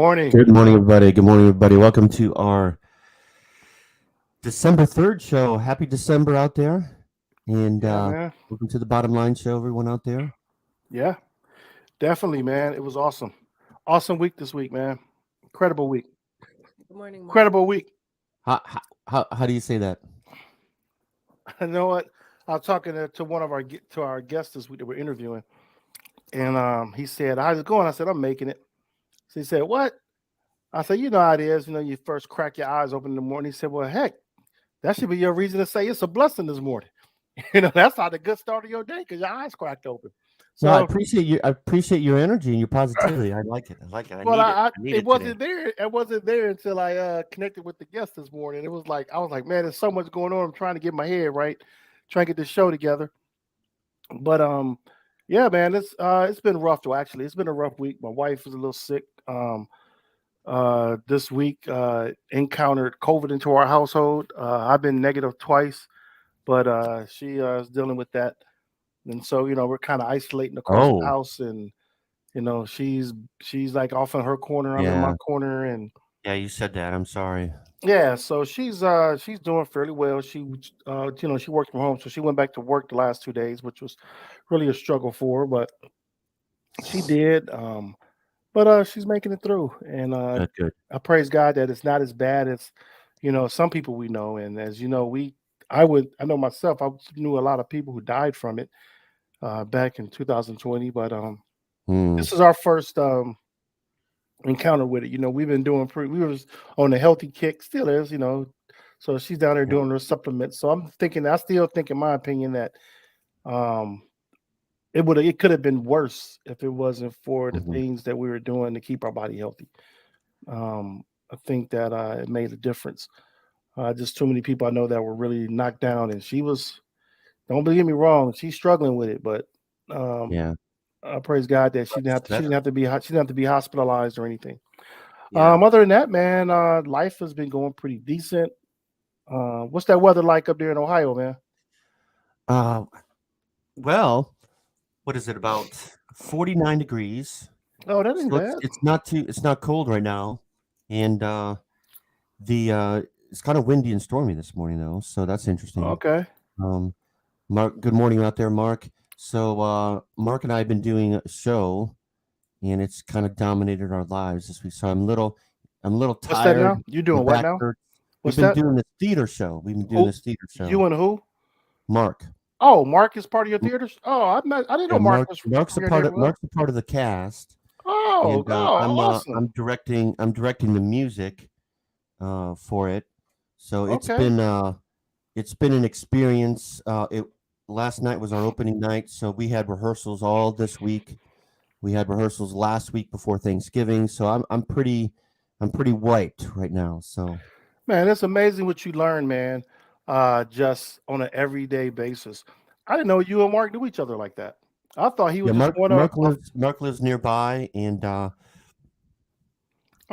morning. Good morning, everybody. Good morning, everybody. Welcome to our December 3rd show. Happy December out there. And Yeah, man. welcome to the Bottom Line Show, everyone out there. Yeah, definitely, man. It was awesome. Awesome week this week, man. Incredible week. Good morning, Mark. Incredible week. How do you say that? You know what? I was talking to one of our guests this week that we're interviewing, and he said, "How's it going?" I said, "I'm making it." So he said, "What?" I said, "You know how it is. You know, you first crack your eyes open in the morning." He said, "Well, heck, that should be your reason to say it's a blessing this morning." That's not a good start of your day because your eyes cracked open. No, I So appreciate you. I appreciate your energy and your positivity. I like it. I like it. I Well, need it. I I need it it today. wasn't there. It wasn't there until I connected with the guest this morning. It was like I was like, man, there's so much going on. I'm trying to get my head right, trying to get this show together. But yeah, man, it's been rough though. Actually, it's been a rough week. My wife was a little sick. This week encountered COVID into our household. I've been negative twice, but she is dealing with that, and so we're kind of isolating across the Oh, house and she's like off in her corner, I'm in my yeah. corner, and Yeah, you said that. I'm sorry. yeah, so she's doing fairly well. She works from home, so she went back to work the last 2 days, which was really a struggle for her, but she did. But she's making it through, and Good, good. I praise God that it's not as bad as some people we know, and as you know, I know myself, I knew a lot of people who died from it back in 2020, but Hmm. this is our first encounter with it. We've been doing we was on a healthy kick, still is, So she's down there Yeah. doing her supplements. So I still think in my opinion that um it could have been worse if it wasn't for the Hmm. things that we were doing to keep our body healthy. I think that it made a difference. Just too many people I know that were really knocked down, and don't get me wrong, she's struggling with it, but um Yeah. I praise God that she That's didn't have to she didn't have to be hospitalized or anything. yeah. Other than that, man, life has been going pretty decent. What's that weather like up there in Ohio, man? Uh, well, what is it? About 49 degrees. Oh, that ain't So bad. it's not cold right now, and the it's kind of windy and stormy this morning though, so that's interesting. Okay. Um, Mark, good morning out there, Mark. So Mark and I have been doing a show, and it's kind of dominated our lives this week. So I'm a little What's that tired. now? You My doing what back now? hurts. We've What's been that? doing this theater show. We've been doing Who? this theater show. You and who? Mark. Oh, Mark is part of your theaters. Oh, I didn't know Yeah, Mark was Mark's a from your neck. part of Well, the cast, oh, and awesome. I'm directing the music for it. So Okay. it's been an experience. It Last night was our opening night, so we had rehearsals all this week. We had rehearsals last week before Thanksgiving, so I'm pretty wiped right now. So Man, it's amazing what you learn, man. Just on an everyday basis. I didn't know you and Mark knew each other like that. I thought he yeah, was just one of. Mark lives nearby, and I'm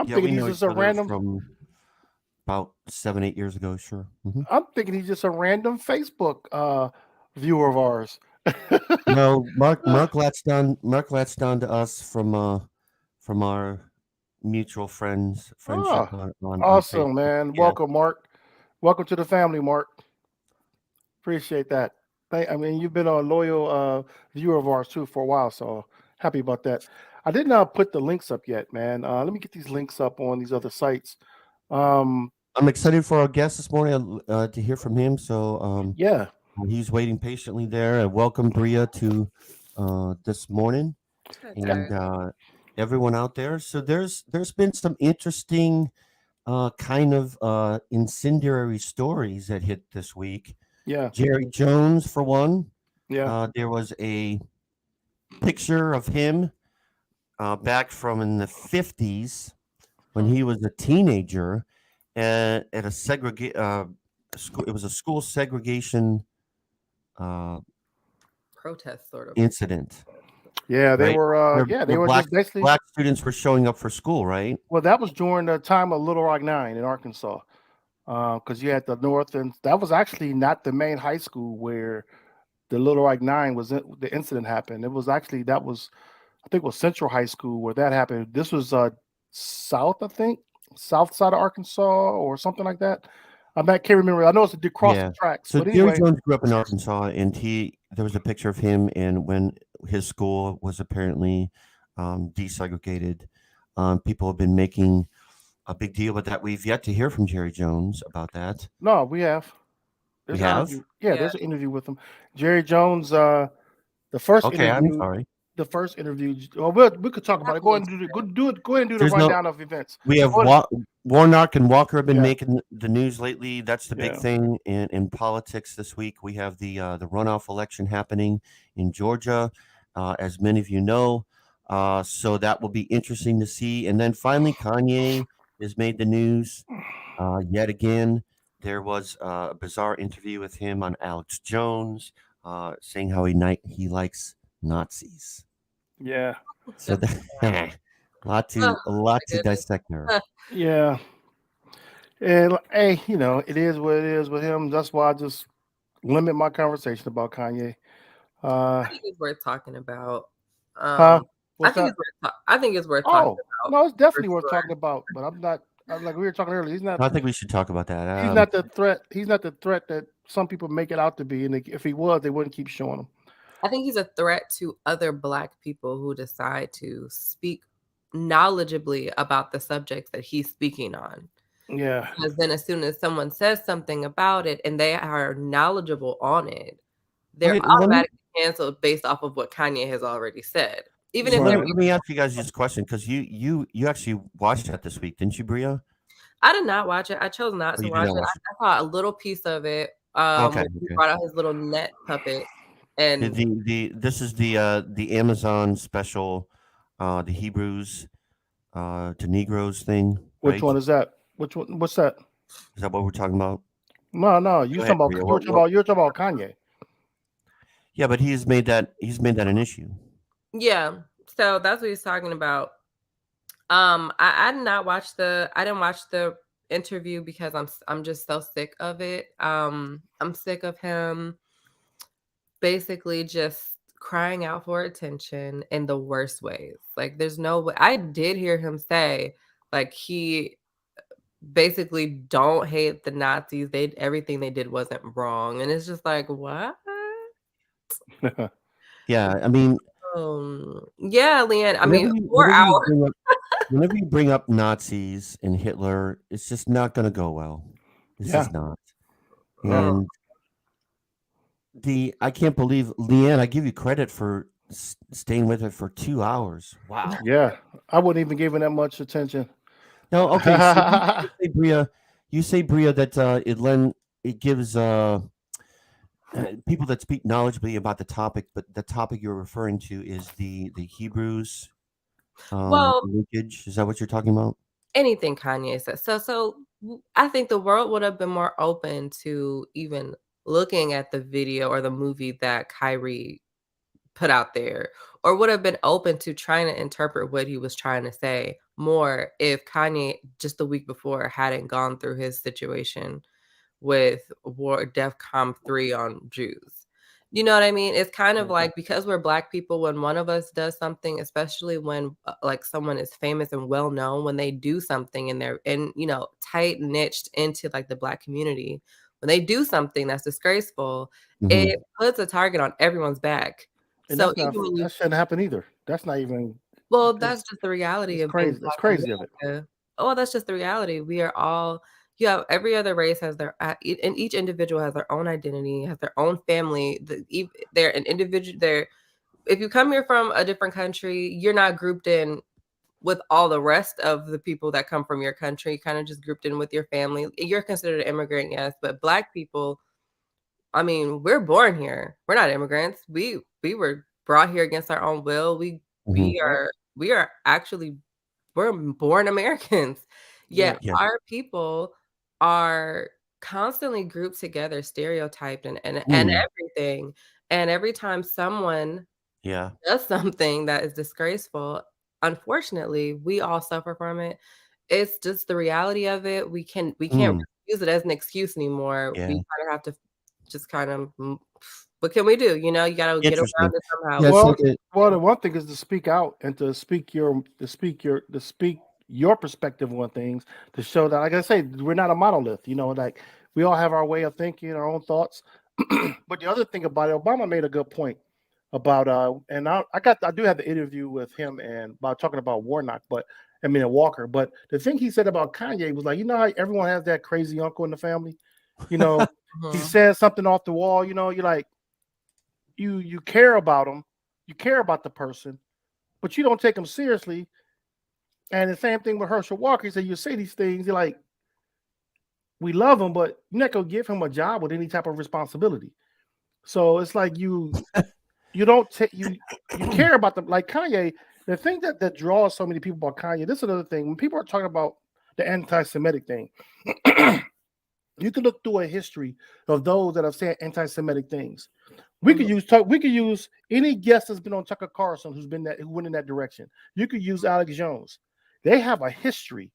yeah, thinking we he's know just each a other random. from about 7 8 years ago. Sure. I'm thinking he's just a random Facebook viewer of ours. No, Mark latched on to us from our mutual friendship Oh, on awesome, Facebook. man. Yeah. Welcome, Mark. Welcome to the family, Mark. Appreciate that. I mean, you've been a loyal viewer of ours too for a while, so happy about that. I did not put the links up yet, man. Let me get these links up on these other sites. Um, I'm excited for our guest this morning to hear from him. So yeah, he's waiting patiently there. Welcome Bria to this morning Hi, yeah, and Terry. everyone out there. So there's been some interesting kind of incendiary stories that hit this week. yeah, Jerry Jones, for one. yeah. There was a picture of him back from in the 50s when Hmm. he was a teenager at a school. It was a school segregation uh, Protest, sort of. incident, Yeah, they right? were. Where, Yeah, they where were just basically. black students were showing up for school, right? Well, that was during the time of Little Rock Nine in Arkansas, because you had the North, and that was actually not the main high school where the Little Rock Nine the incident happened. It was actually that was I think it was Central High School where that happened. This was south, I think, south side of Arkansas or something like that. Can't remember. I know it's across the Yeah. tracks, So but Jerry anyway, Jones grew up in Arkansas, and there was a picture of him, and when his school was apparently desegregated, people have been making a big deal about that. We've yet to hear from Jerry Jones about that. no, we have. We There's an have? interview. Yeah, Yeah. there's an interview with him. Jerry Jones. The Okay, I'm sorry. first interview. Well, we could talk about it. Go ahead and do the, go do it. Go ahead and do the There's no. rundown of events. We have Go ahead. Warnock and Walker have been Yeah. making the news lately. That's the big Yeah. thing in politics this week. We have the runoff election happening in Georgia, as many of you know. So that will be interesting to see. And then finally, Kanye has made the news yet again. There was a bizarre interview with him on Alex Jones, saying how he likes Nazis. Yeah. So that, a lot to dissect there. Yeah. And hey, it is what it is with him. That's why I just limit my conversation about Kanye. I think it's worth talking about. Huh? I What's think that? it's worth. I think it's worth talking Oh, about. no, it's definitely for worth sure. talking about. But I'm not. Like we were talking earlier, he's not. I think we should talk about that. He's not the threat. He's not the threat that some people make it out to be. And if he was, they wouldn't keep showing him. I think he's a threat to other Black people who decide to speak knowledgeably about the subjects that he's speaking on. Yeah. Because then as soon as someone says something about it and they are knowledgeable on it, they're automatically canceled based off of what Kanye has already said. Even if let me ask you guys this question, because you actually watched that this week, didn't you, Bria? I did not watch it. I chose not to watch it. I saw a little piece of it. When he brought out his little net puppet. And this is the Amazon special, the Hebrews to Negroes thing. Which right? one is that? Which one? What's that? Is that what we're talking about? No. You're talking about Kanye. Yeah, but he's made that an issue. Yeah, so that's what he's talking about. I did not watch I didn't watch the interview because I'm just so sick of it. I'm sick of him basically just crying out for attention in the worst ways. Like there's no way. I did hear him say like he basically don't hate the Nazis. Everything they did wasn't wrong. And it's just like, what? Yeah, I mean, yeah, Leanne. I mean, 4 hours. Whenever you bring up Nazis and Hitler, it's just not going to go well. It's just not. And I can't believe, Leanne, I give you credit for staying with it for 2 hours. Wow. Yeah, I wouldn't even give him that much attention. No, okay. So you say, Bria, that it gives people that speak knowledgeably about the topic, but the topic you're referring to is the Hebrews linkage. Is that what you're talking about? Anything Kanye says. So I think the world would have been more open to even looking at the video or the movie that Kyrie put out there, or would have been open to trying to interpret what he was trying to say more if Kanye just the week before hadn't gone through his situation with DEFCON 3 on Jews. You know what I mean? It's kind of like, because we're Black people, when one of us does something, especially when like someone is famous and well known, when they do something and they're tight niched into like the Black community, when they do something that's disgraceful, it puts a target on everyone's back. And so that shouldn't happen either. That's not even. Well, that's just the reality of crazy. It's crazy of it. Oh, that's just the reality. We are all. Yeah, every other race has and each individual has their own identity, has their own family. They're an individual. If you come here from a different country, you're not grouped in with all the rest of the people that come from your country. Kind of just grouped in with your family. You're considered an immigrant, yes, but Black people, I mean, we're born here. We're not immigrants. We were brought here against our own will. We are actually, we're born Americans. Yet our people are constantly grouped together, stereotyped and everything. And every time someone does something that is disgraceful, unfortunately, we all suffer from it. It's just the reality of it. We can't use it as an excuse anymore. Yeah. We kind of have to just kind of, what can we do? You got to get around it somehow. Well, the one thing is to speak out and to speak your perspective on things to show that, like I say, we're not a monolith. Like we all have our way of thinking, our own thoughts. But the other thing about it, Obama made a good point about and I do have the interview with him and about talking about Warnock, but I mean Walker. But the thing he said about Kanye was like, how everyone has that crazy uncle in the family. He Mhm. says something off the wall. You're like, you care about him, you care about the person, but you don't take him seriously. And the same thing with Herschel Walker. He said, you say these things, you're like, we love him, but you're not gonna give him a job with any type of responsibility. So it's like you don't take you care about them like Kanye. The thing that draws so many people about Kanye, this is another thing. When people are talking about the anti-Semitic thing, you can look through a history of those that have said anti-Semitic things. We could use any guest that's been on Tucker Carlson who went in that direction. You could use Alex Jones. They have a history,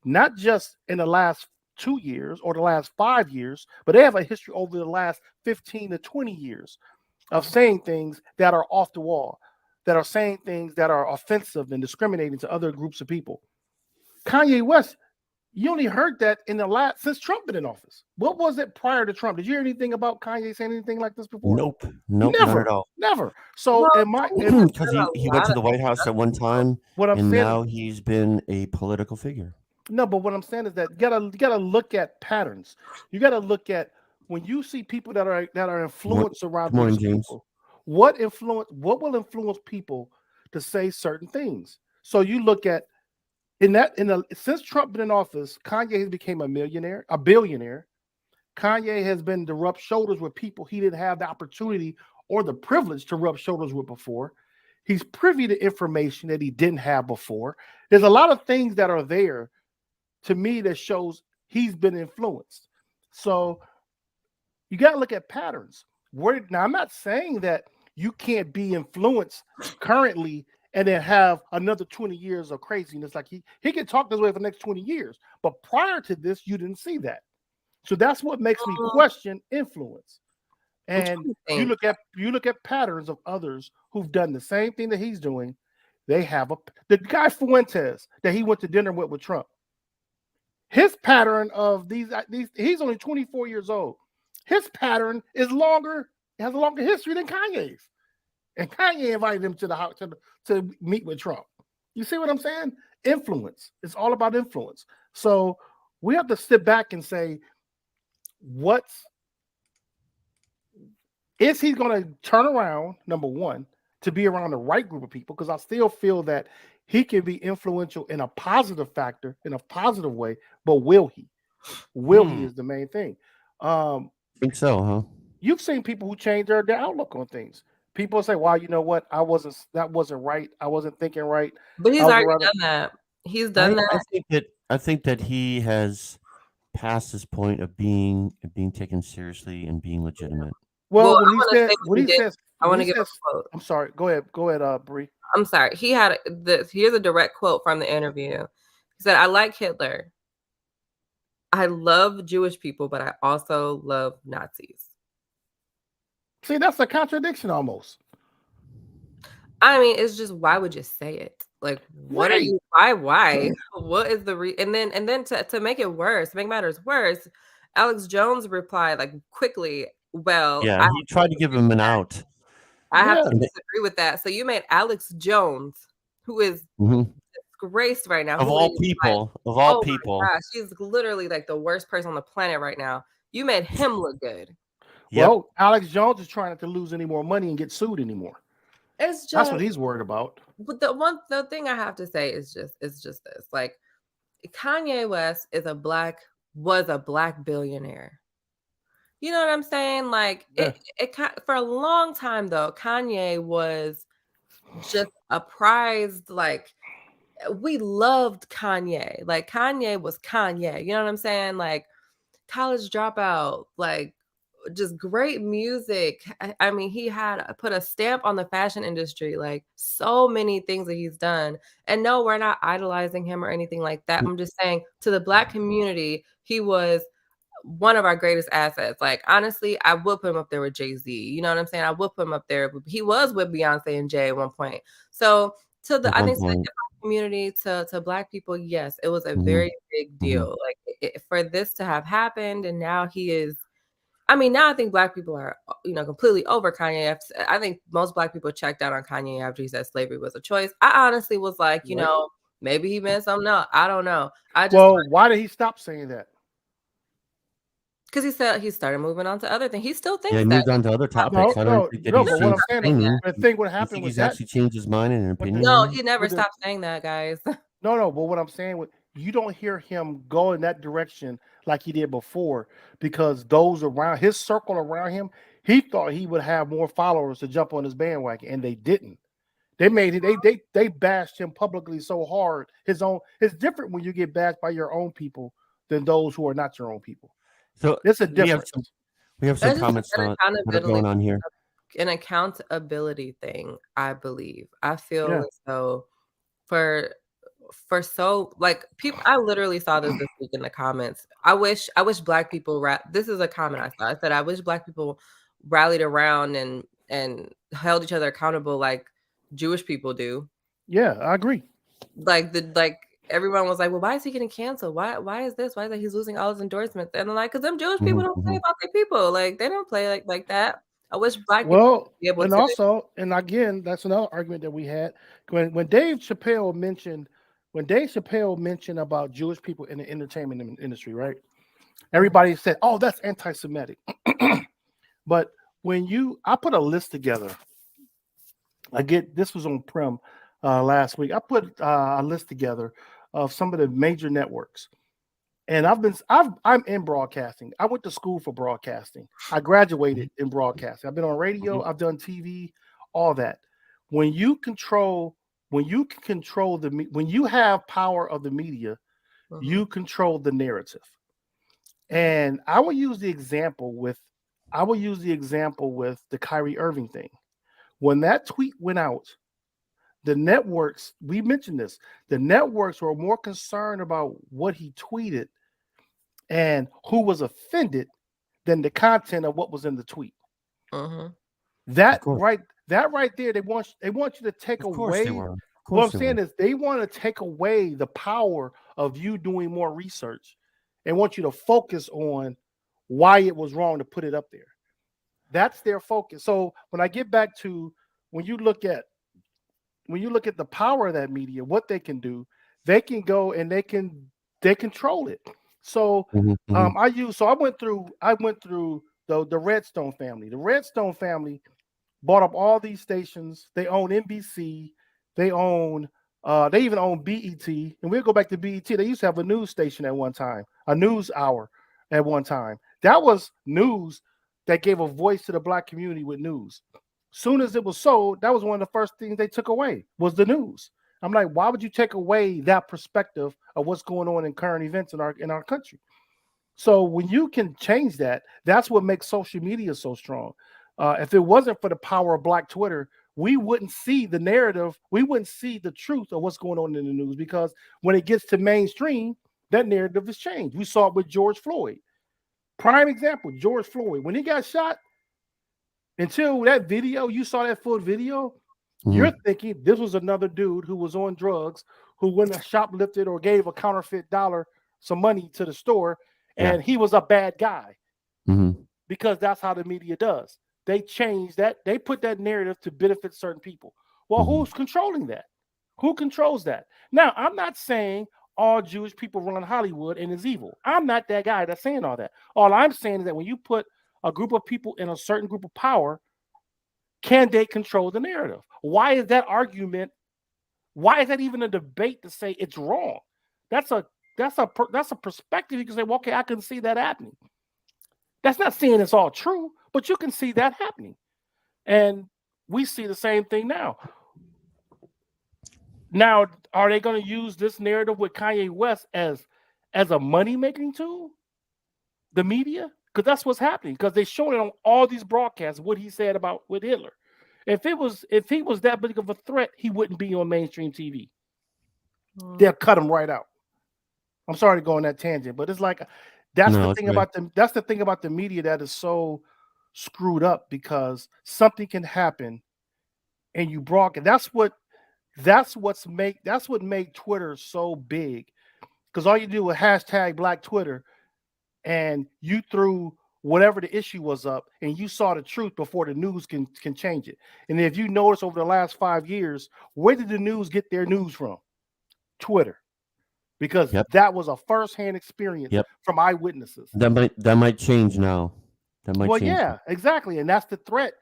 not just in the last 2 years or the last 5 years, but they have a history over the last 15 to 20 years of saying things that are off the wall, that are saying things that are offensive and discriminating to other groups of people. Kanye West, you only heard that since Trump been in office. What was it prior to Trump? Did you hear anything about Kanye saying anything like this before? Nope, not at all. Never. So Well, Because done he a went lot to of the White House at one time, what I'm and saying now he's been a political figure. No, but what I'm saying is that you gotta look at patterns. You gotta look at when you see people that are influenced around Good morning, these James. people. What will influence people to say certain things? So you look at since Trump been in office, Kanye has become a billionaire. Kanye has been to rub shoulders with people he didn't have the opportunity or the privilege to rub shoulders with before. He's privy to information that he didn't have before. There's a lot of things that are there to me that shows he's been influenced. So you got to look at patterns. Now, I'm not saying that you can't be influenced currently and then have another 20 years of craziness. Like he can talk this way for the next 20 years. But prior to this, you didn't see that. So that's what makes me question influence. And you look at patterns of others who've done the same thing that he's doing. They have the guy Fuentes that he went to dinner with Trump. His pattern of these he's only 24 years old. His pattern has a longer history than Kanye's. And Kanye invited him to the house to meet with Trump. You see what I'm saying? Influence. It's all about influence. So we have to sit back and say, is he going to turn around, number one, to be around the right group of people? Because I still feel that he can be influential in a positive factor, in a positive way, but will he? He is the main thing. I think so, huh? You've seen people who change their outlook on things. People say, "Wow, you know what? That wasn't right. I wasn't thinking right." But he's already done that. He's done that. I think that he has passed this point of being taken seriously and being legitimate. Well, I want to give a quote. I'm sorry. Go ahead, Bree. I'm sorry. Here's a direct quote from the interview. He said, "I like Hitler. I love Jewish people, but I also love Nazis." See, that's a contradiction almost. I mean, it's just, why would you say it? Like, what are you? Why? What is the and then to make it worse, to make matters worse, Alex Jones replied like quickly. Well, yeah, he tried to give him an out. I have to disagree with that. So you made Alex Jones, who is disgraced right now, of all people, gosh, she's literally like the worst person on the planet right now. You made him look good. Yep. Well, Alex Jones is trying not to lose any more money and get sued anymore. That's what he's worried about. But the thing I have to say is just this. Like, Kanye West was a black billionaire. You know what I'm saying? Like, it for a long time though, Kanye was just a prized, like, we loved Kanye. Like, Kanye was Kanye. You know what I'm saying? Like, College Dropout, like, just great music. I mean, he had put a stamp on the fashion industry, like so many things that he's done. And no, we're not idolizing him or anything like that. I'm just saying, to the black community, he was one of our greatest assets. Like, honestly, I would put him up there with Jay-Z. You know what I'm saying? I would put him up there. He was with Beyonce and Jay at one point. So I think community to Black people, yes, it was a Mhm. very big deal. Like for this to have happened, and now he is. I mean, now I think Black people are, completely over Kanye. I think most Black people checked out on Kanye after he said slavery was a choice. I honestly was like, Right. maybe he meant something else. I don't know. I just Well, why did he stop saying that? because he said he started moving on to other things. He still Yeah, thinks he that. moved on to other No, topics. I don't no, think that no. he's But what I'm changed saying, his opinion. the thing, what You happened think with he's that, actually changed his mind and an with opinion the, No, on he never with the, stopped saying that, guys. no. But what I'm saying, with you don't hear him go in that direction like he did before, because those around his circle around him, he thought he would have more followers to jump on his bandwagon, and they didn't. They made it. They bashed him publicly so hard. It's different when you get bashed by your own people than those who are not your own people. So It's a we have difference. some That's just comments an that are accountability, going on here. thing, I believe. I feel Yeah. as though for so like people, I literally saw this week in the comments. I wish Black people this is a comment I saw. I said I wish Black people rallied around and held each other accountable like Jewish people do. Yeah, I agree. Like everyone was like, well, why is he getting canceled? Why is this? Why is that he's losing all his endorsements? And I'm like, because them Jewish people Mhm, don't play mhm. about their people. Like they don't play like that. I wish Black people Well, be able and to. also, and again, that's another argument that we had when Dave Chappelle mentioned about Jewish people in the entertainment industry, right? Everybody said, "Oh, that's anti-Semitic." But I put a list together. This was on Prim last week. I put a list together of some of the major networks, and I'm in broadcasting. I went to school for broadcasting. I graduated in broadcasting. I've been on radio. Mhm. I've done TV, all that. When you control, when you can control when you have power of the media, you control the narrative. And I will use the example with the Kyrie Irving thing. When that tweet went out, the networks, we mentioned this, the networks were more concerned about what he tweeted and who was offended than the content of what was in the tweet. Mhm. That Of course, right, that right there, they want you to take of course they away. were. Of What I'm course they were. saying is they want to take away the power of you doing more research and want you to focus on why it was wrong to put it up there. That's their focus. So when I get back to when you look at the power of that media, what they can do, they can go and they control it. So Mhm, mhm. I went through the Redstone family. The Redstone family bought up all these stations. They own NBC. They own they even own BET. And we'll go back to BET. They used to have a news station at one time, a news hour at one time. That was news that gave a voice to the Black community with news. Soon as it was sold, that was one of the first things they took away was the news. I'm like, why would you take away that perspective of what's going on in current events in our country? So when you can change that, that's what makes social media so strong. If it wasn't for the power of Black Twitter, we wouldn't see the narrative. We wouldn't see the truth of what's going on in the news because when it gets to mainstream, that narrative is changed. We saw it with George Floyd. Prime example, George Floyd. When he got shot, until that video, you saw that full video, you're Mhm. thinking this was another dude who was on drugs, who went and shoplifted or gave a counterfeit dollar, some money to the store, Yeah. and he was a bad guy Mhm. because that's how the media does. They change that, they put that narrative to benefit certain people. Well, Mhm. who's controlling that? Who controls that? Now, I'm not saying all Jewish people run Hollywood and is evil. I'm not that guy that's saying all that. All I'm saying is that when you put a group of people in a certain group of power, can they control the narrative? Why is that argument? Why is that even a debate to say it's wrong? That's a that's a perspective. You can say, well, okay, I can see that happening. That's not saying it's all true, but you can see that happening. And we see the same thing now. Now, are they going to use this narrative with Kanye West as a money making tool? The media, because that's what's happening. Because they're showing it on all these broadcasts what he said about with Hitler. If he was that big of a threat, he wouldn't be on mainstream TV. They'll cut him right out. I'm sorry to go on that tangent, but it's like No, it's great. that's the thing about the media that is so screwed up because something can happen and you broadcast. That's what made Twitter so big. Because all you do was hashtag Black Twitter, and you threw whatever the issue was up, and you saw the truth before the news can change it. And if you notice over the last 5 years, where did the news get their news from? Twitter, because Yep. that was a firsthand experience Yep. from eyewitnesses. That might change now. That might Well, change. yeah, exactly, and that's the threat.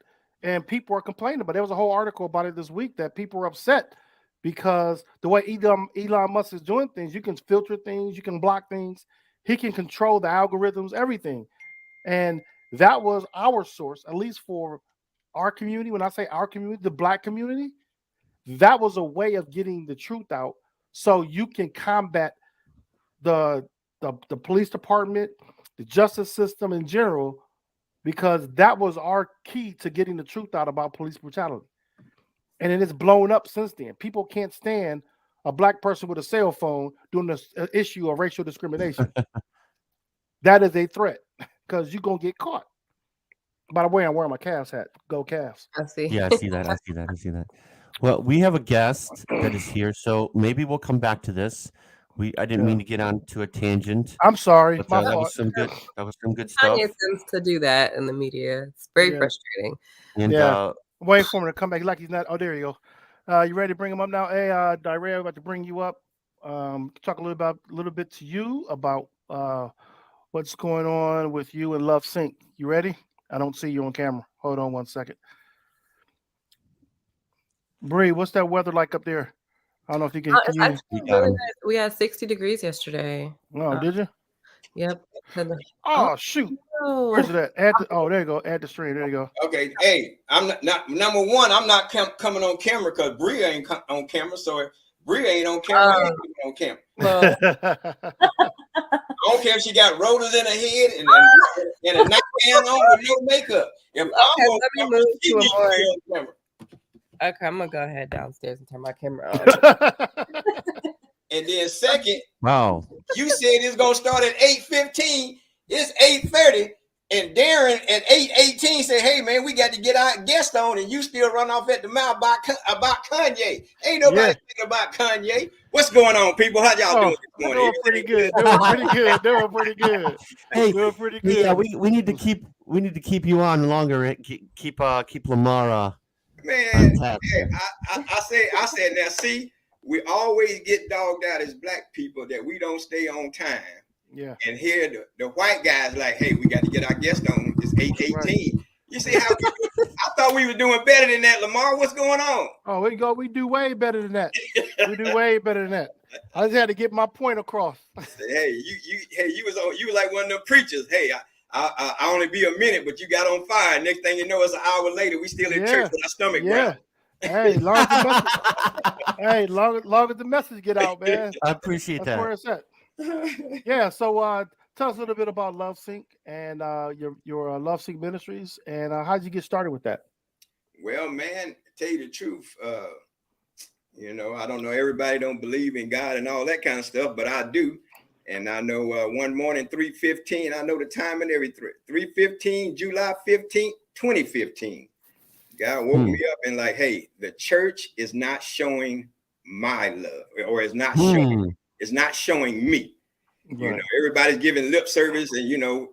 And people are complaining, but there was a whole article about it this week that people are upset because the way Elon Musk is doing things, you can filter things, you can block things, he can control the algorithms, everything. And that was our source, at least for our community. When I say our community, the Black community, that was a way of getting the truth out, so you can combat the police department, the justice system in general, because that was our key to getting the truth out about police brutality. And it has blown up since then. People can't stand a Black person with a cell phone doing this issue of racial discrimination. That is a threat because you're going to get caught. By the way, I'm wearing my Cavs hat. Go Cavs. I see. Yeah, I see that. I see that. I see that. Well, we have a guest that is here, so maybe we'll come back to this. I didn't mean to get on to a tangent. I'm sorry. But My that fault. was some good. That was some good stuff. Kanye tends to do that in the media. It's very frustrating. And waiting for him to come back. Like he's not. Oh, there you go. You ready to bring him up now? Hey, Diarrhea, I'm about to bring you up. Talk a little bit to you about what's going on with you and Love Sync. You ready? I don't see you on camera. Hold on 1 second. Bree, what's that weather like up there? I don't know if you can. It's actually really nice. We had 60 degrees yesterday. Oh, did you? Yep. Oh, shoot. No. Where's that? Oh, there you go. Add the stream. There you go. Okay. Hey, I'm not number one. I'm not coming on camera because Bree ain't on camera. So if Bree ain't on camera, I ain't on camera. Well, I don't care if she got rotors in her head and a nightgown on with no makeup. If I'm on let me camera, move she to a needs more. be on camera. Okay, I'm gonna go ahead downstairs and turn my camera on. And then second, wow, you said it's gonna start at 8:15. It's 8:30, and Darren at 8:18 said, "Hey man, we got to get our guest on," and you still run off at the mouth about Kanye. Ain't nobody thinking about Kanye. What's going on, people? How y'all doing this morning? Doing pretty good. Doing pretty good. Doing pretty good. Hey, doing pretty good. Yeah, we need to keep you on longer. Keep Lamar. Man, hey, I said now see, we always get dogged out as Black people that we don't stay on time. Yeah. And here the white guys like, hey, we got to get our guest on. It's 8:18. Right. You see how I thought we were doing better than that, Lamar. What's going on? Oh, we do way better than that. We do way better than that. I just had to get my point across. Hey, you was like one of them preachers. Hey, I only be a minute, but you got on fire. Next thing you know, it's an hour later. We still in church with our stomach growling. Hey, long as the message get out, man. I appreciate That's that. where it's at. Yeah. So tell us a little bit about Love Sync and your Love Sync Ministries, and how'd you get started with that? Well, man, tell you the truth, I don't know. Everybody don't believe in God and all that kind of stuff, but I do. And I know one morning, 3:15, I know the time and everything. 3:15, July 15th, 2015. God woke me up and like, hey, the church is not showing my love, or it's not showing me. Right. Everybody's giving lip service, and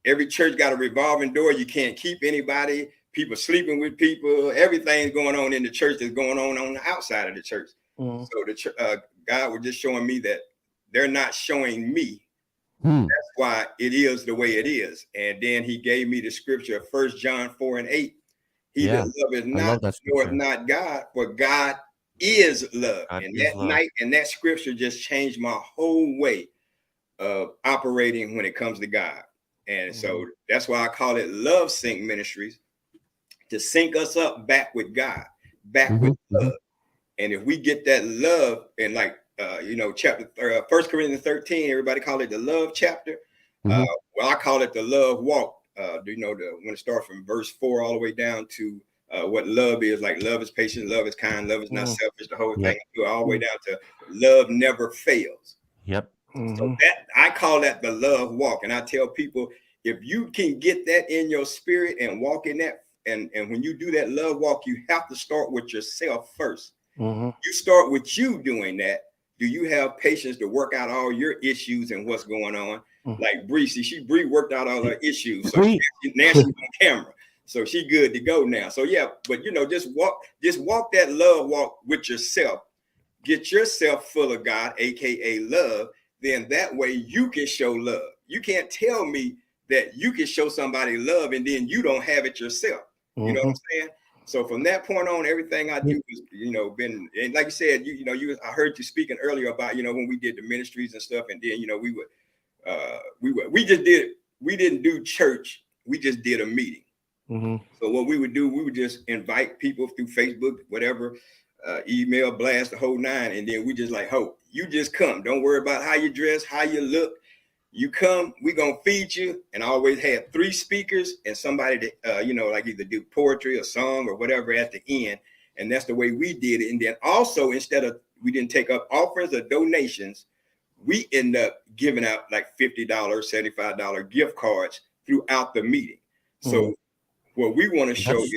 every church got a revolving door. You can't keep anybody. People sleeping with people. Everything's going on in the church that's going on the outside of the church. Mm-hmm. So God was just showing me that they're not showing me. That's why it is the way it is. And then he gave me the scripture of 1 John 4:8. He that loveth not, knoweth not God, for God is love. And that night and that scripture just changed my whole way of operating when it comes to God. And so that's why I call it Love Sync Ministries, to sync us up back with God, back with love. And if we get that love, and like chapter 1 Corinthians 13, everybody call it the love chapter. Well, I call it the love walk. When it starts from verse 4 all the way down to what love is. Like, love is patient, love is kind, love is not selfish, the whole thing, all the way down to love never fails. Yep. So that I call that the love walk. And I tell people, if you can get that in your spirit and walk in that, and when you do that love walk, you have to start with yourself first. Mm-hmm. You start with you doing that. Do you have patience to work out all your issues and what's going on? Mm-hmm. Like Bree worked out all her issues. So Bree. now she's on camera. So she good to go now. So yeah, but just walk that love walk with yourself. Get yourself full of God, aka love. Then that way you can show love. You can't tell me that you can show somebody love and then you don't have it yourself. You know what I'm saying? So from that point on, everything I do is, been, and like you said, I heard you speaking earlier about, when we did the ministries and stuff, and then, we didn't do church. We just did a meeting. Mm-hmm. So what we would do, we would just invite people through Facebook, whatever, email, blast, the whole nine. And then we just like, you just come. Don't worry about how you dress, how you look. You come, we gonna feed you. And I always had 3 speakers and somebody that, like either do poetry or song or whatever at the end. And that's the way we did it. And then also, we didn't take up offerings or donations, we end up giving out like $50, $75 gift cards throughout the meeting. So what we want to show is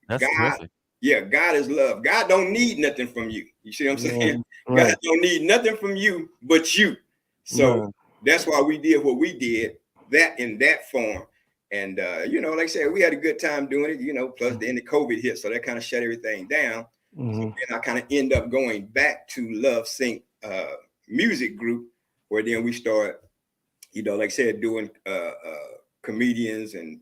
God. Terrific. Yeah, God is love. God don't need nothing from you. You see what I'm saying? Right. God don't need nothing from you but you. So that's why we did what we did, that in that form. And like I said, we had a good time doing it, plus then the COVID hit. So that kind of shut everything down. Mm-hmm. So then I kind of end up going back to Love Sync music group, where then we start, like I said, doing comedians and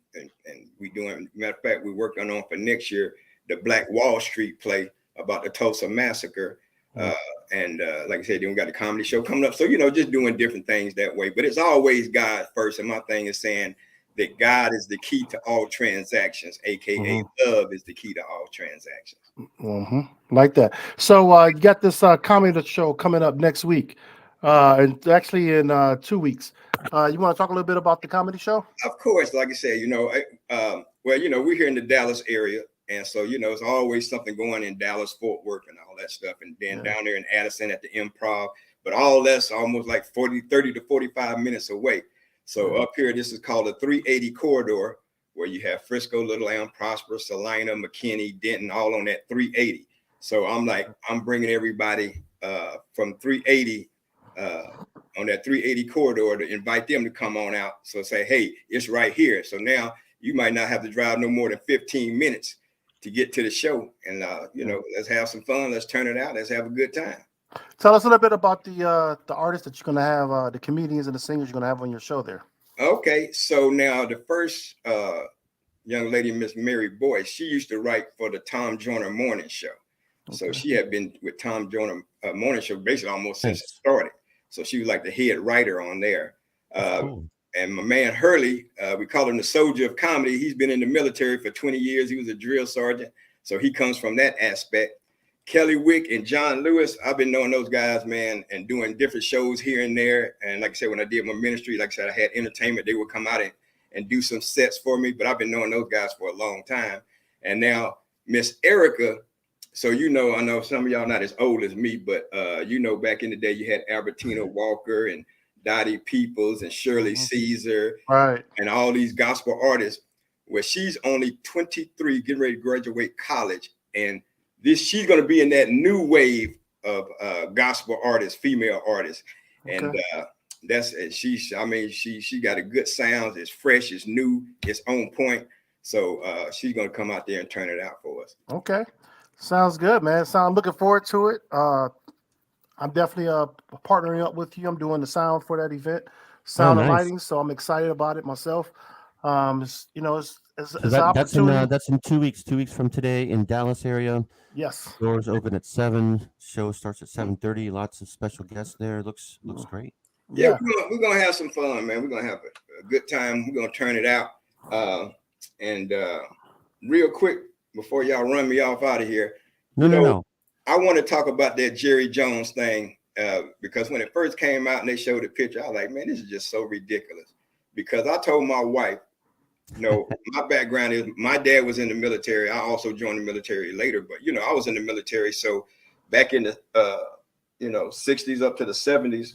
we doing, matter of fact, we working on for next year the Black Wall Street play about the Tulsa massacre. And like I said, then we got the comedy show coming up. So, just doing different things that way. But it's always God first. And my thing is saying that God is the key to all transactions, aka love is the key to all transactions. Like that. So you got this comedy show coming up next week. And actually in 2 weeks. You want to talk a little bit about the comedy show? Of course, like I said, we're here in the Dallas area. And so, it's always something going in Dallas, Fort Worth and all that stuff. And then down there in Addison at the Improv, but all that's almost like 30 to 45 minutes away. So up here, this is called the 380 corridor, where you have Frisco, Little Elm, Prosper, Salina, McKinney, Denton, all on that 380. So I'm bringing everybody from 380 on that 380 corridor to invite them to come on out. So say, hey, it's right here. So now you might not have to drive no more than 15 minutes to get to the show. And, let's have some fun. Let's turn it out. Let's have a good time. Tell us a little bit about the artists that you're going to have, the comedians and the singers you're going to have on your show there. Okay. So now the first young lady, Miss Mary Boyce, she used to write for the Tom Joyner Morning Show. Okay. So she had been with Tom Joyner Morning Show basically almost since it started. So she was like the head writer on there. Cool. And my man Hurley, we call him the soldier of comedy. He's been in the military for 20 years. He was a drill sergeant. So he comes from that aspect. Kelly Wick and John Lewis, I've been knowing those guys, man, and doing different shows here and there. And like I said, when I did my ministry, like I said, I had entertainment. They would come out and do some sets for me. But I've been knowing those guys for a long time. And now Miss Erica. So, I know some of y'all not as old as me, but, back in the day, you had Albertina Walker and Dottie Peoples and Shirley Caesar, right, and all these gospel artists, where she's only 23, getting ready to graduate college. And she's going to be in that new wave of gospel artists, female artists. And she got a good sound. It's fresh, it's new, it's on point. So she's going to come out there and turn it out for us. Okay. Sounds good, man. I'm looking forward to it. I'm definitely partnering up with you. I'm doing the sound for that event, sound and lighting. So I'm excited about it myself. It's an opportunity. That's in 2 weeks. 2 weeks from today in Dallas area. Yes. Doors open at 7. Show starts at 7:30. Lots of special guests there. Looks great. Yeah, we're gonna have some fun, man. We're gonna have a good time. We're gonna turn it out. And real quick before y'all run me off out of here. No. I want to talk about that Jerry Jones thing because when it first came out and they showed the picture, I was like, man, this is just so ridiculous. Because I told my wife, my background is my dad was in the military. I also joined the military later, but I was in the military. So back in the 60s up to the 70s,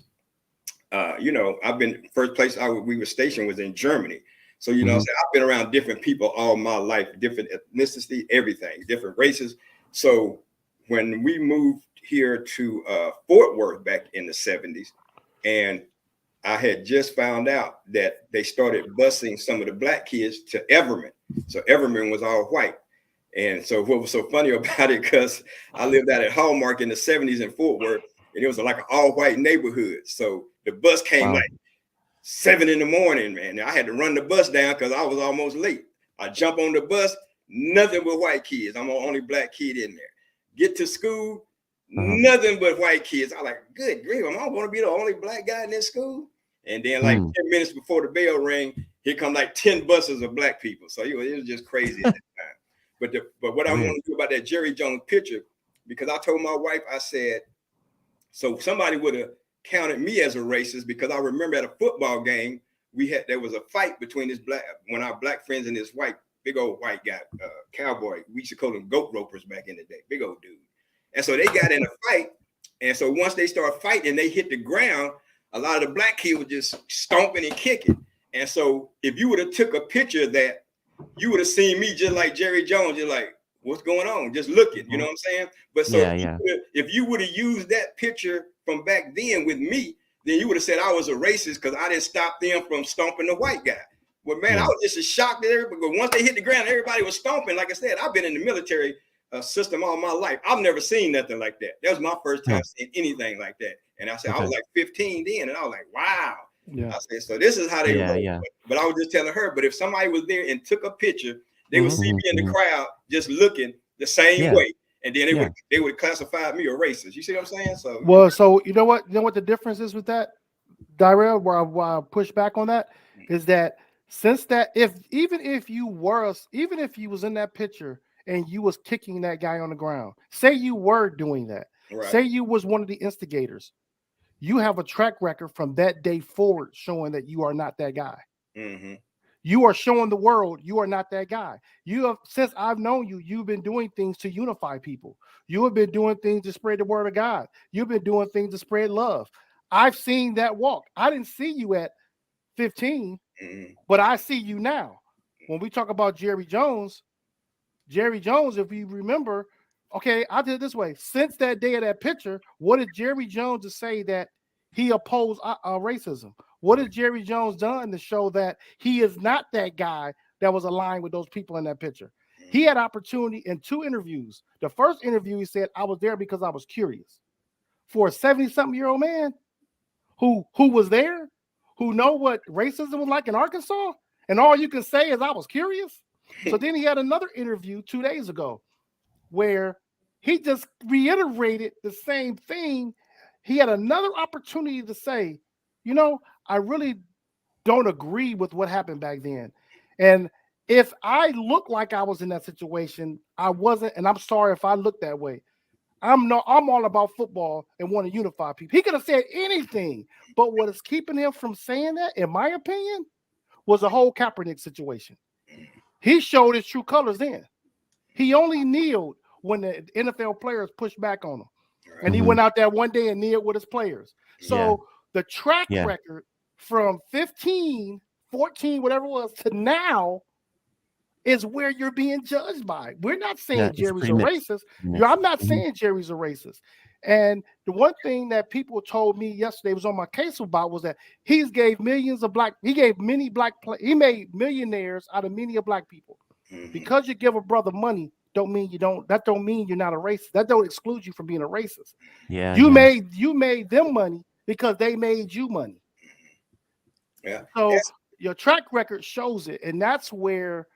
I've been first place we were stationed was in Germany. So so I've been around different people all my life, different ethnicity, everything, different races. So when we moved here to Fort Worth back in the 70s, and I had just found out that they started busing some of the black kids to Everman. So Everman was all white. And so what was so funny about it, because I lived out at Hallmark in the 70s in Fort Worth, and it was like an all-white neighborhood. So the bus came like 7 in the morning, man. I had to run the bus down because I was almost late. I jump on the bus, nothing but white kids. I'm the only black kid in there. Get to school, nothing but white kids. I like, good grief, am I going to be the only black guy in this school? And then like 10 minutes before the bell rang, here come like 10 buses of black people. So it was just crazy at that time. But what I want to do about that Jerry Jones picture, because I told my wife, I said, so somebody would have counted me as a racist, because I remember at a football game, there was a fight between one of our black friends and this big old white guy, cowboy. We used to call them goat ropers back in the day, big old dude. And so they got in a fight. And so once they start fighting and they hit the ground, a lot of the black kids were just stomping and kicking. And so if you would have took a picture of that, you would have seen me just like Jerry Jones, just like, what's going on? Just looking, you know what I'm saying? But so if you would have used that picture from back then with me, then you would have said I was a racist because I didn't stop them from stomping the white guy. Well, man, I was just as shocked that everybody, but once they hit the ground, everybody was stomping. Like I said, I've been in the military system all my life. I've never seen nothing like that. That was my first time seeing anything like that. And I said, I was like 15 then, and I was like, wow. I said, so this is how they roll. But I was just telling her, but if somebody was there and took a picture, they would see me in the crowd just looking the same way. And then they would classify me a racist. You see what I'm saying? So so you know what the difference is with that, Darrell, where I push back on that is that since that even if you was in that picture and you was kicking that guy on the ground, say you were doing that, say you was one of the instigators, you have a track record from that day forward showing that you are not that guy. You are showing the world you are not that guy. You have, since I've known you, you've been doing things to unify people. You have been doing things to spread the word of God. You've been doing things to spread love. I've seen that walk. I didn't see you at 15, but I see you now. When we talk about Jerry Jones, if you remember, okay, I did it this way. Since that day of that picture, what did Jerry Jones say that he opposed racism? What has Jerry Jones done to show that he is not that guy that was aligned with those people in that picture? He had opportunity in 2 interviews. The first interview, he said, I was there because I was curious. For a 70-something-year-old man who was there, who know what racism was like in Arkansas, and all you can say is I was curious. So then he had another interview 2 days ago where he just reiterated the same thing. He had another opportunity to say, you know, I really don't agree with what happened back then. And if I look like I was in that situation, I wasn't, and I'm sorry if I look that way. I'm all about football and want to unify people. He could have said anything, but what is keeping him from saying that, in my opinion, was the whole Kaepernick situation. He showed his true colors then. He only kneeled when the NFL players pushed back on him. And he went out there one day and kneeled with his players. So the track record from 15, 14, whatever it was, to now is where you're being judged by. We're not saying Jerry's a racist. I'm not saying Jerry's a racist. And the one thing that people told me yesterday was on my case about was that he made millionaires out of many of black people. Because you give a brother money, that don't mean you're not a racist. That don't exclude you from being a racist. You made them money because they made you money. So your track record shows it, and that's where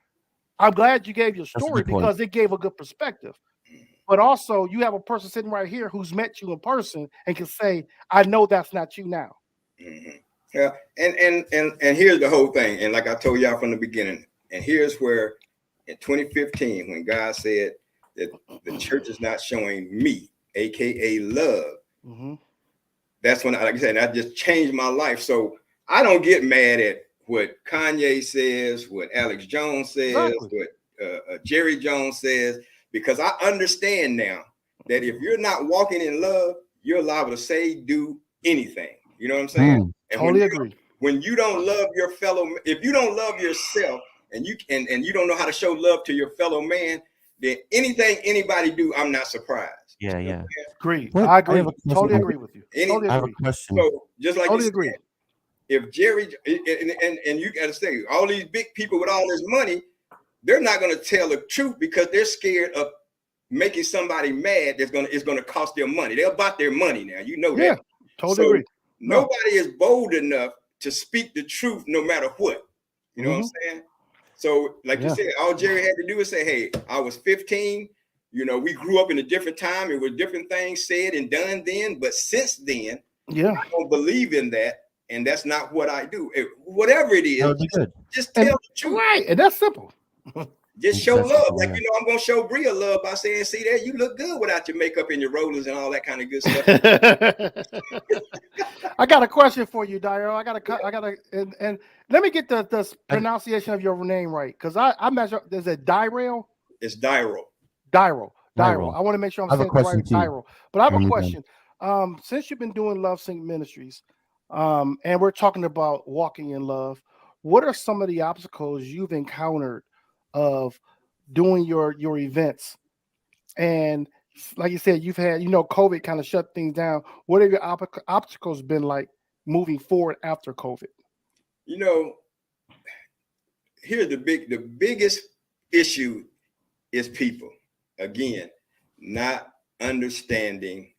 I'm glad you gave your story, because it gave a good perspective. But also, you have a person sitting right here who's met you in person and can say, I know that's not you now. Yeah, and here's the whole thing. And like I told y'all from the beginning, and here's where in 2015, when God said that the church is not showing me, aka love, that's when, like I said, that just changed my life. So I don't get mad at what Kanye says, what Alex Jones says, what Jerry Jones says, because I understand now that if you're not walking in love, you're liable to say, do anything. You know what I'm saying? And totally agree. When you don't love your fellow, if you don't love yourself and you don't know how to show love to your fellow man, then anything anybody do, I'm not surprised. Yeah, yeah. Agree. What- I I agree. have a question. Totally agree with you. Totally I have a agree. question. So just like Totally you agree. said, if Jerry and you got to say all these big people with all this money, they're not going to tell the truth because they're scared of making somebody mad. It's going to cost them money. They're about their money now. You know Yeah, that. totally So agree. No. nobody is bold enough to speak the truth no matter what. You know what I'm saying? So like you said, all Jerry had to do is say, hey, I was 15. You know, we grew up in a different time. It was different things said and done then. But since then, I don't believe in that. And that's not what I do. Whatever it is, just tell the truth. Right. And that's simple. Just show love. Like, you know, I'm going to show Bria love by saying, see there, you look good without your makeup and your rollers and all that kind of good stuff. I got a question for you, Dairo. And let me get the pronunciation of your name right. Because I measure, is it Dairo? It's Dairo. Dairo. I want to make sure I'm saying it right, Dairo. But I have a question. Since you've been doing Love Sync Ministries, and we're talking about walking in love, what are some of the obstacles you've encountered of doing your events? And like you said, you've had, COVID kind of shut things down. What have your obstacles been like moving forward after COVID? You know, here's the biggest issue is people, again, not understanding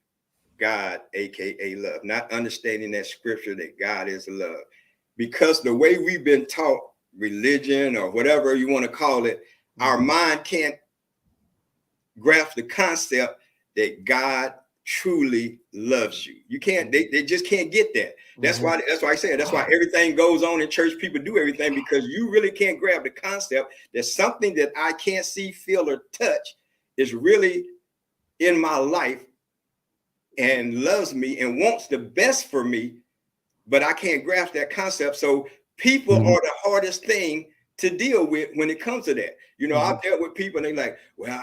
God, aka love, not understanding that scripture that God is love. Because the way we've been taught religion or whatever you want to call it, our mind can't grasp the concept that God truly loves you. You can't, they just can't get that. That's why I said, that's why everything goes on in church. People do everything because you really can't grab the concept that something that I can't see, feel, or touch is really in my life and loves me and wants the best for me, but I can't grasp that concept. So people are the hardest thing to deal with when it comes to that. You know, I've dealt with people and they're like, well,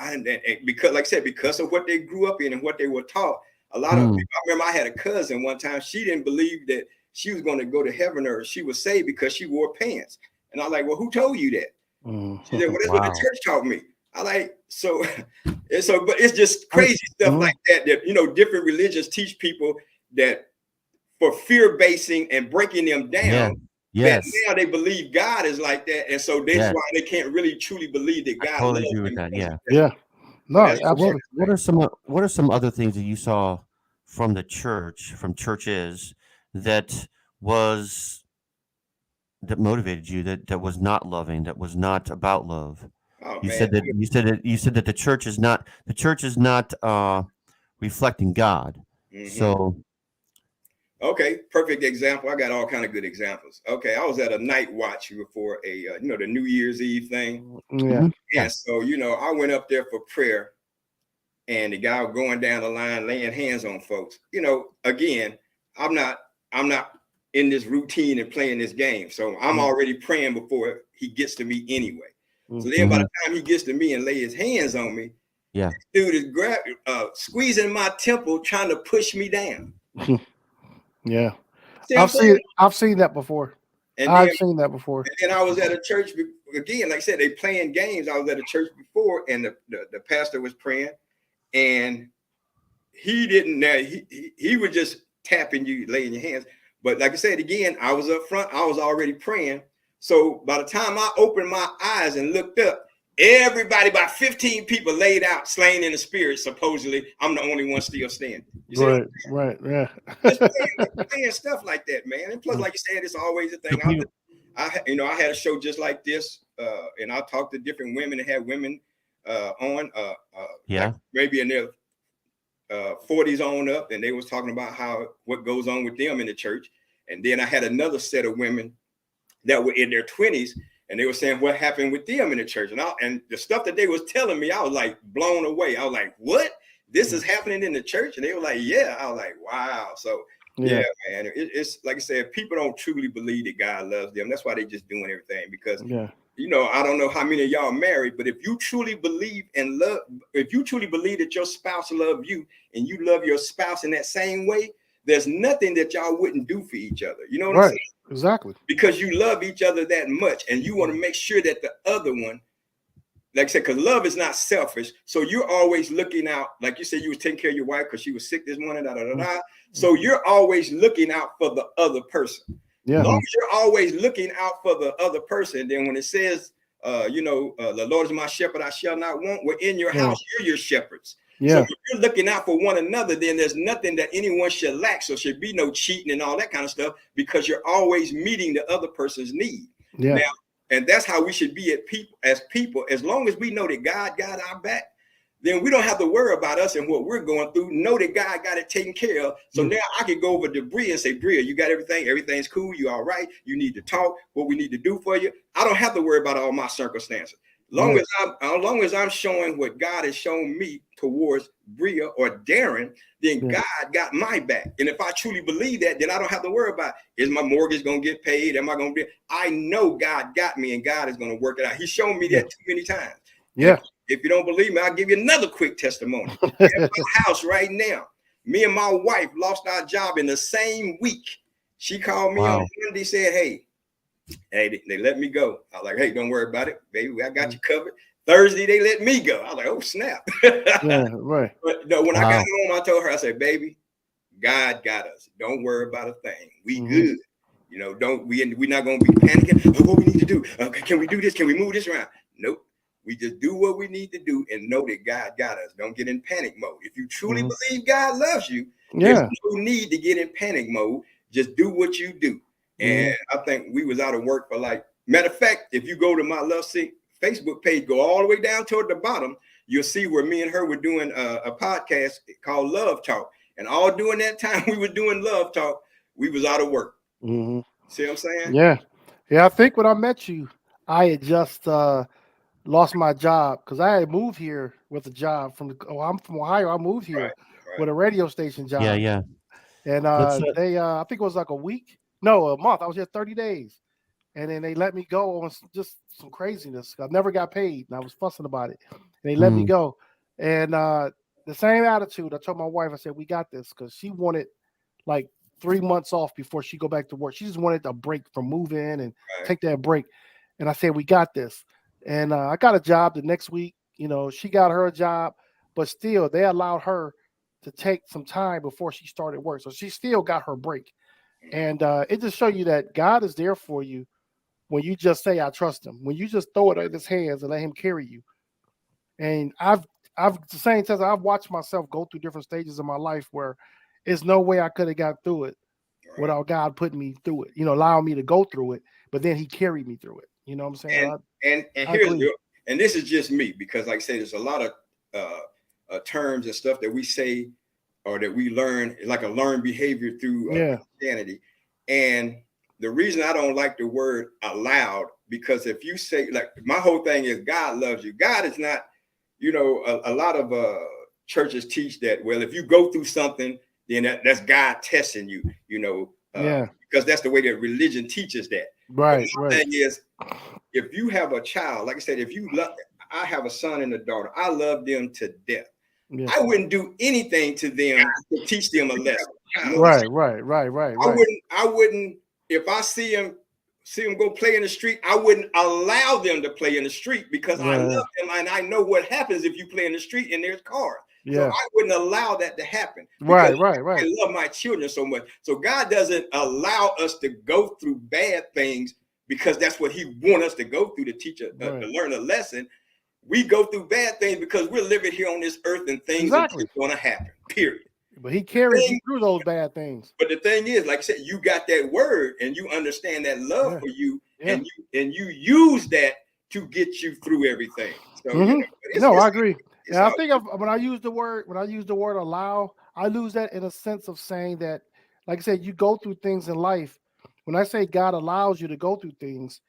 because like I said, because of what they grew up in and what they were taught, a lot of people, I remember I had a cousin one time, she didn't believe that she was going to go to heaven or she was saved because she wore pants. And I'm like, well, who told you that? She said, well, that's what the church taught me. I like, so, but it's just crazy stuff like that, you know, different religions teach people that for fear basing and breaking them down. That now they believe God is like that, and so that's why they can't really truly believe that God loves them. With that. No, absolutely. What are some other things that you saw from the church, from churches, that motivated you, that was not loving, that was not about love? You said that the church is not reflecting God. So. Okay, perfect example. I got all kind of good examples. Okay, I was at a night watch before the New Year's Eve thing. And so, I went up there for prayer and the guy was going down the line, laying hands on folks. Again, I'm not in this routine and playing this game. So I'm already praying before he gets to me anyway. So then by the time he gets to me and lay his hands on me, this dude is squeezing my temple, trying to push me down. Yeah, I've seen that before. I've seen that before. And then I was at a church again, like I said, they playing games. I was at a church before, and the pastor was praying, and he didn't. He was just tapping you, laying your hands. But like I said again, I was up front. I was already praying. So by the time I opened my eyes and looked up, everybody, about 15 people laid out, slain in the spirit. Supposedly, I'm the only one still standing. Right, yeah. Just playing stuff like that, man. And plus, like you said, it's always a thing. I had a show just like this, and I talked to different women and had women on, like maybe in their 40s on up, and they was talking about what goes on with them in the church. And then I had another set of women that were in their 20s. And they were saying what happened with them in the church. And the stuff that they was telling me, I was like blown away. I was like, what? This is happening in the church? And they were like, yeah. I was like, wow. So yeah, man, it's like I said, people don't truly believe that God loves them. That's why they just doing everything because, I don't know how many of y'all are married, but if you truly believe and love, if you truly believe that your spouse loves you and you love your spouse in that same way, there's nothing that y'all wouldn't do for each other. You know what I'm saying? Exactly. Because you love each other that much and you want to make sure that the other one like I said, because love is not selfish. So you're always looking out, like you said, you was taking care of your wife because she was sick this morning, da, da, da, da. So you're always looking out for the other person. Yeah. Long as you're always looking out for the other person, then when it says, the Lord is my shepherd, I shall not want, we're in your house, you're your shepherds. Yeah. So if you're looking out for one another, then there's nothing that anyone should lack. So should be no cheating and all that kind of stuff, because you're always meeting the other person's need. Yeah. Now, and that's how we should be as people. As long as we know that God got our back, then we don't have to worry about us and what we're going through. Know that God got it taken care of. So now I can go over to Bria and say, Bria, you got everything? Everything's cool. You all right? You need to talk. What we need to do for you. I don't have to worry about all my circumstances. As long as I'm showing what God has shown me towards Bria or Darren, then God got my back. And if I truly believe that, then I don't have to worry about, is my mortgage going to get paid? Am I going to be? I know God got me, and God is going to work it out. He's shown me that too many times. Yeah. If you don't believe me, I'll give you another quick testimony. In my house right now, me and my wife lost our job in the same week. She called me on Monday, said, hey, they let me go. I was like, hey, don't worry about it, baby. I got you covered. Thursday, they let me go. I was like, oh, snap. Yeah, right. But no, when I got home, I told her, I said, baby, God got us. Don't worry about a thing. We good. You know, we're not going to be panicking. Oh, what we need to do? Can we do this? Can we move this around? Nope. We just do what we need to do and know that God got us. Don't get in panic mode. If you truly believe God loves you, there's no need to get in panic mode. Just do what you do. And I think we was out of work for matter of fact, if you go to my Love Sync Facebook page, go all the way down toward the bottom, you'll see where me and her were doing a podcast called Love Talk. And all during that time we were doing Love Talk, we was out of work. See what I'm saying? Yeah. Yeah, I think when I met you, I had just lost my job because I had moved here with a job I'm from Ohio. I moved here with a radio station job. Yeah. And they I think it was like a month. I was here 30 days. And then they let me go on just some craziness. I never got paid, and I was fussing about it. And they let me go. And the same attitude, I told my wife, I said, we got this, because she wanted like 3 months off before she go back to work. She just wanted a break from moving and take that break. And I said, we got this. And I got a job the next week. You know, she got her a job, but still they allowed her to take some time before she started work. So she still got her break. And it just shows you that God is there for you when you just say, I trust him. When you just throw it in his hands and let him carry you. And I've at the same time, I've watched myself go through different stages of my life where there's no way I could have got through it without God putting me through it, allowing me to go through it, but then he carried me through it. You know what I'm saying? And this is just me, because like I say, there's a lot of terms and stuff that we say or that we learn, like a learned behavior through Christianity. And the reason I don't like the word allowed, because if you say, like, my whole thing is God loves you. God is not, a lot of churches teach that, well, if you go through something, then that's God testing you, because that's the way that religion teaches that. Right. The thing is, if you have a child, like I said, I have a son and a daughter. I love them to death. Yeah. I wouldn't do anything to them to teach them a lesson. Right. I wouldn't. If I see them go play in the street, I wouldn't allow them to play in the street, because I love them and I know what happens if you play in the street and there's cars. So I wouldn't allow that to happen. Right. I love my children so much. So God doesn't allow us to go through bad things because that's what he wants us to go through, to teach to learn a lesson. We go through bad things because we're living here on this earth and things are going to happen, period. But he carries you through those bad things. But the thing is, like I said, you got that word and you understand that love for you, and you use that to get you through everything. So I agree. And I think when I use the word allow, I lose that in a sense of saying that, like I said, you go through things in life. When I say God allows you to go through things,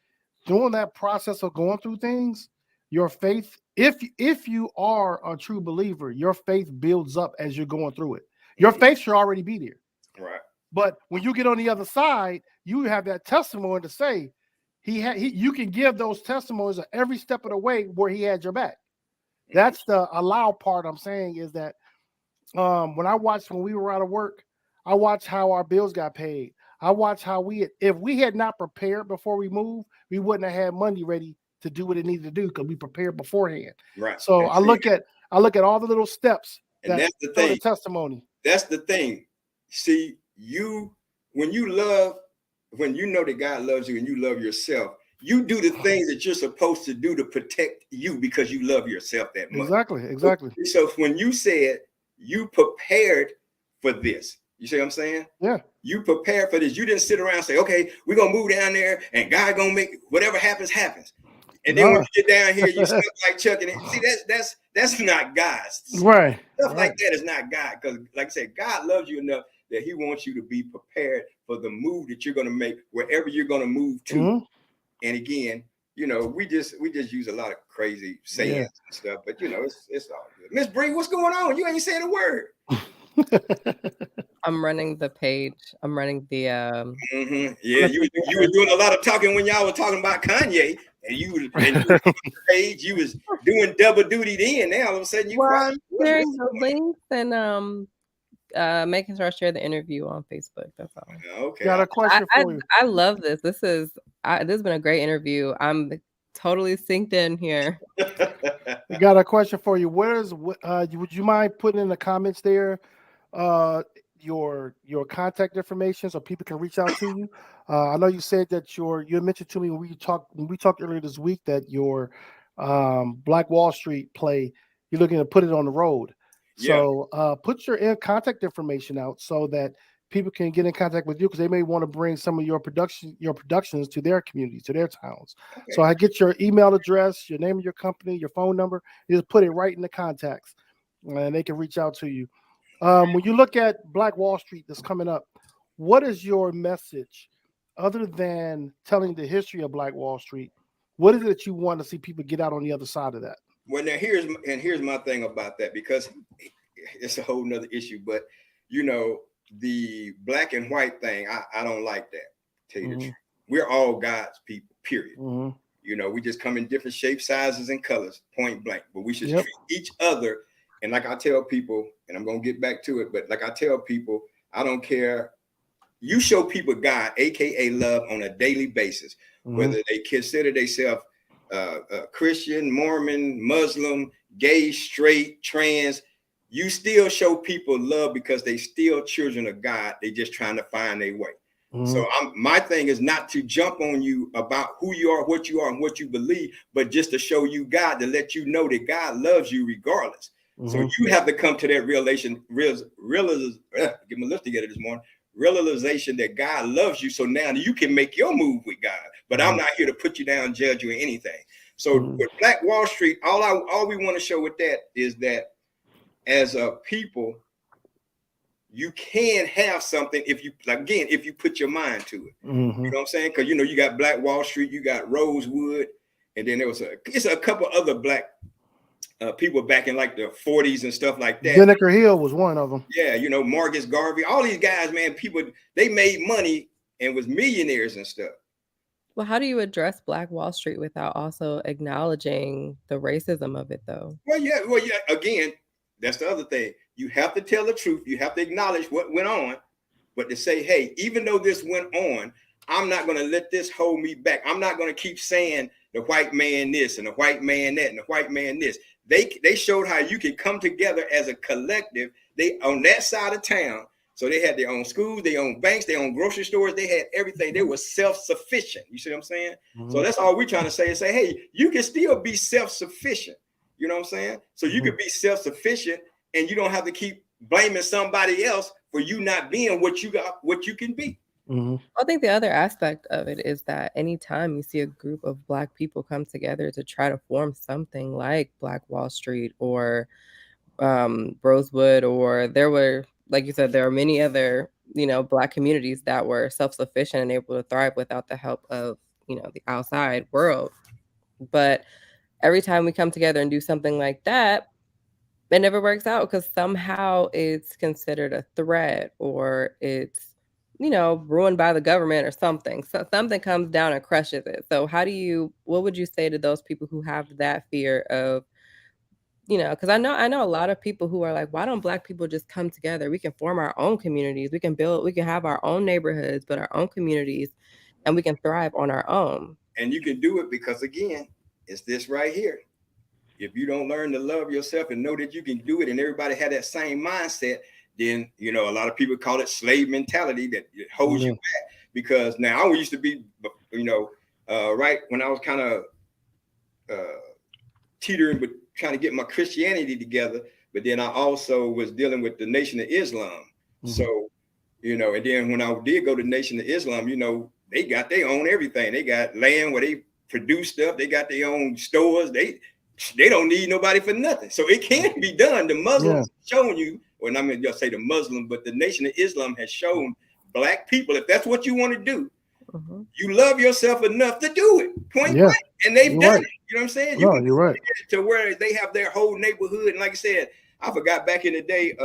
during that process of going through things, your faith, if you are a true believer, your faith builds up as you're going through it. Your faith should already be there. Right. But when you get on the other side, you have that testimony to say, you can give those testimonies at every step of the way where he had your back. That's the allow part I'm saying, is that when we were out of work, I watched how our bills got paid. I watched how if we had not prepared before we moved, we wouldn't have had money ready to do what it needed to do because we prepared beforehand. Right. So And I look at all the little steps and that that's the show the thing. testimony. That's the thing. See, when you love, when you know that God loves you and you love yourself, you do the things that you're supposed to do to protect you because you love yourself that much. Exactly. So when you said you prepared for this, you see what I'm saying? Yeah. You prepared for this. You didn't sit around and say, okay, we're gonna move down there and God gonna make whatever happens. And then when you get down here, you stuff like Chuck and see that's not God. Right. Stuff like that is not God. Because like I said, God loves you enough that he wants you to be prepared for the move that you're gonna make wherever you're gonna move to. Mm-hmm. And again, we just use a lot of crazy sayings and stuff, but it's all good. Miss Bree, what's going on? You ain't saying a word. I'm running the page. I'm running the Yeah, you were doing a lot of talking when y'all were talking about Kanye, and you was on the page. You was doing double duty then. Now all of a sudden you quiet. Sharing the links and making sure I share the interview on Facebook. That's all. Okay. Got a question for you. I love this. This has been a great interview. I'm totally synced in here. Got a question for you. Would you mind putting in the comments there your contact information so people can reach out to you? I know you said that you mentioned to me when we talked earlier this week that your Black Wall Street play, you're looking to put it on the road. So put your contact information out so that people can get in contact with you because they may want to bring some of your productions to their communities, to their towns. Okay. So I get your email address, your name of your company, your phone number, you just put it right in the contacts and they can reach out to you. When you look at Black Wall Street that's coming up, what is your message other than telling the history of Black Wall Street? What is it that you want to see people get out on the other side of that? Well, now here's my thing about that, because it's a whole nother issue, but the black and white thing, I don't like that. Tell you the truth. We're all God's people, period. We just come in different shapes, sizes, and colors, point blank. But we should treat each other. And like I tell people, and I'm gonna get back to it, but like I tell people, I don't care. You show people God, aka love, on a daily basis, whether they consider themselves Christian, Mormon, Muslim, gay, straight, trans. You still show people love because they still children of God. They just trying to find their way. So my thing is not to jump on you about who you are, and what you believe, but just to show you God, to let you know that God loves you regardless. So you have to come to that realization that God loves you. So now you can make your move with God. But I'm not here to put you down, judge you, or anything. So with Black Wall Street, all we want to show with that is that as a people, you can have something if you put your mind to it. You know what I'm saying? Because you got Black Wall Street, you got Rosewood, and then it's a couple other black people back in like the 40s and stuff like that. Vinegar Hill was one of them. Yeah, Marcus Garvey, all these guys, man, people, they made money and was millionaires and stuff. Well, how do you address Black Wall Street without also acknowledging the racism of it, though? Well, yeah. Again, that's the other thing. You have to tell the truth. You have to acknowledge what went on, but to say, hey, even though this went on, I'm not going to let this hold me back. I'm not going to keep saying the white man this and the white man that and the white man this. They showed how you can come together as a collective. They on that side of town. So they had their own schools, their own banks, their own grocery stores. They had everything. They were self-sufficient. You see what I'm saying? So that's all we're trying to say is say, hey, you can still be self-sufficient. You know what I'm saying? So you can be self-sufficient and you don't have to keep blaming somebody else for you not being what you can be. I think the other aspect of it is that anytime you see a group of Black people come together to try to form something like Black Wall Street or Rosewood, or there were, like you said, there are many other, Black communities that were self-sufficient and able to thrive without the help of, the outside world. But every time we come together and do something like that, it never works out because somehow it's considered a threat or it's, ruined by the government or something. So something comes down and crushes it. So what would you say to those people who have that fear of, because I know a lot of people who are like, why don't Black people just come together? We can form our own communities. We can have our own neighborhoods, but our own communities, and we can thrive on our own. And you can do it because, again, It's this right here. If you don't learn to love yourself and know that you can do it, and everybody had that same mindset, then a lot of people call it slave mentality that it holds you back. Because now I used to be, right when I was kind of teetering, but trying to get my Christianity together. But then I also was dealing with the Nation of Islam. So, and then when I did go to Nation of Islam, they got their own everything. They got land where they produce stuff. They got their own stores. They don't need nobody for nothing. So it can be done. The Muslims showing you, or I mean, just say the Muslim, but the Nation of Islam has shown Black people, if that's what you want to do, you love yourself enough to do it. Point blank. And they've done it. You know what I'm saying? You can you're right. To where they have their whole neighborhood. And like I said, I forgot back in the day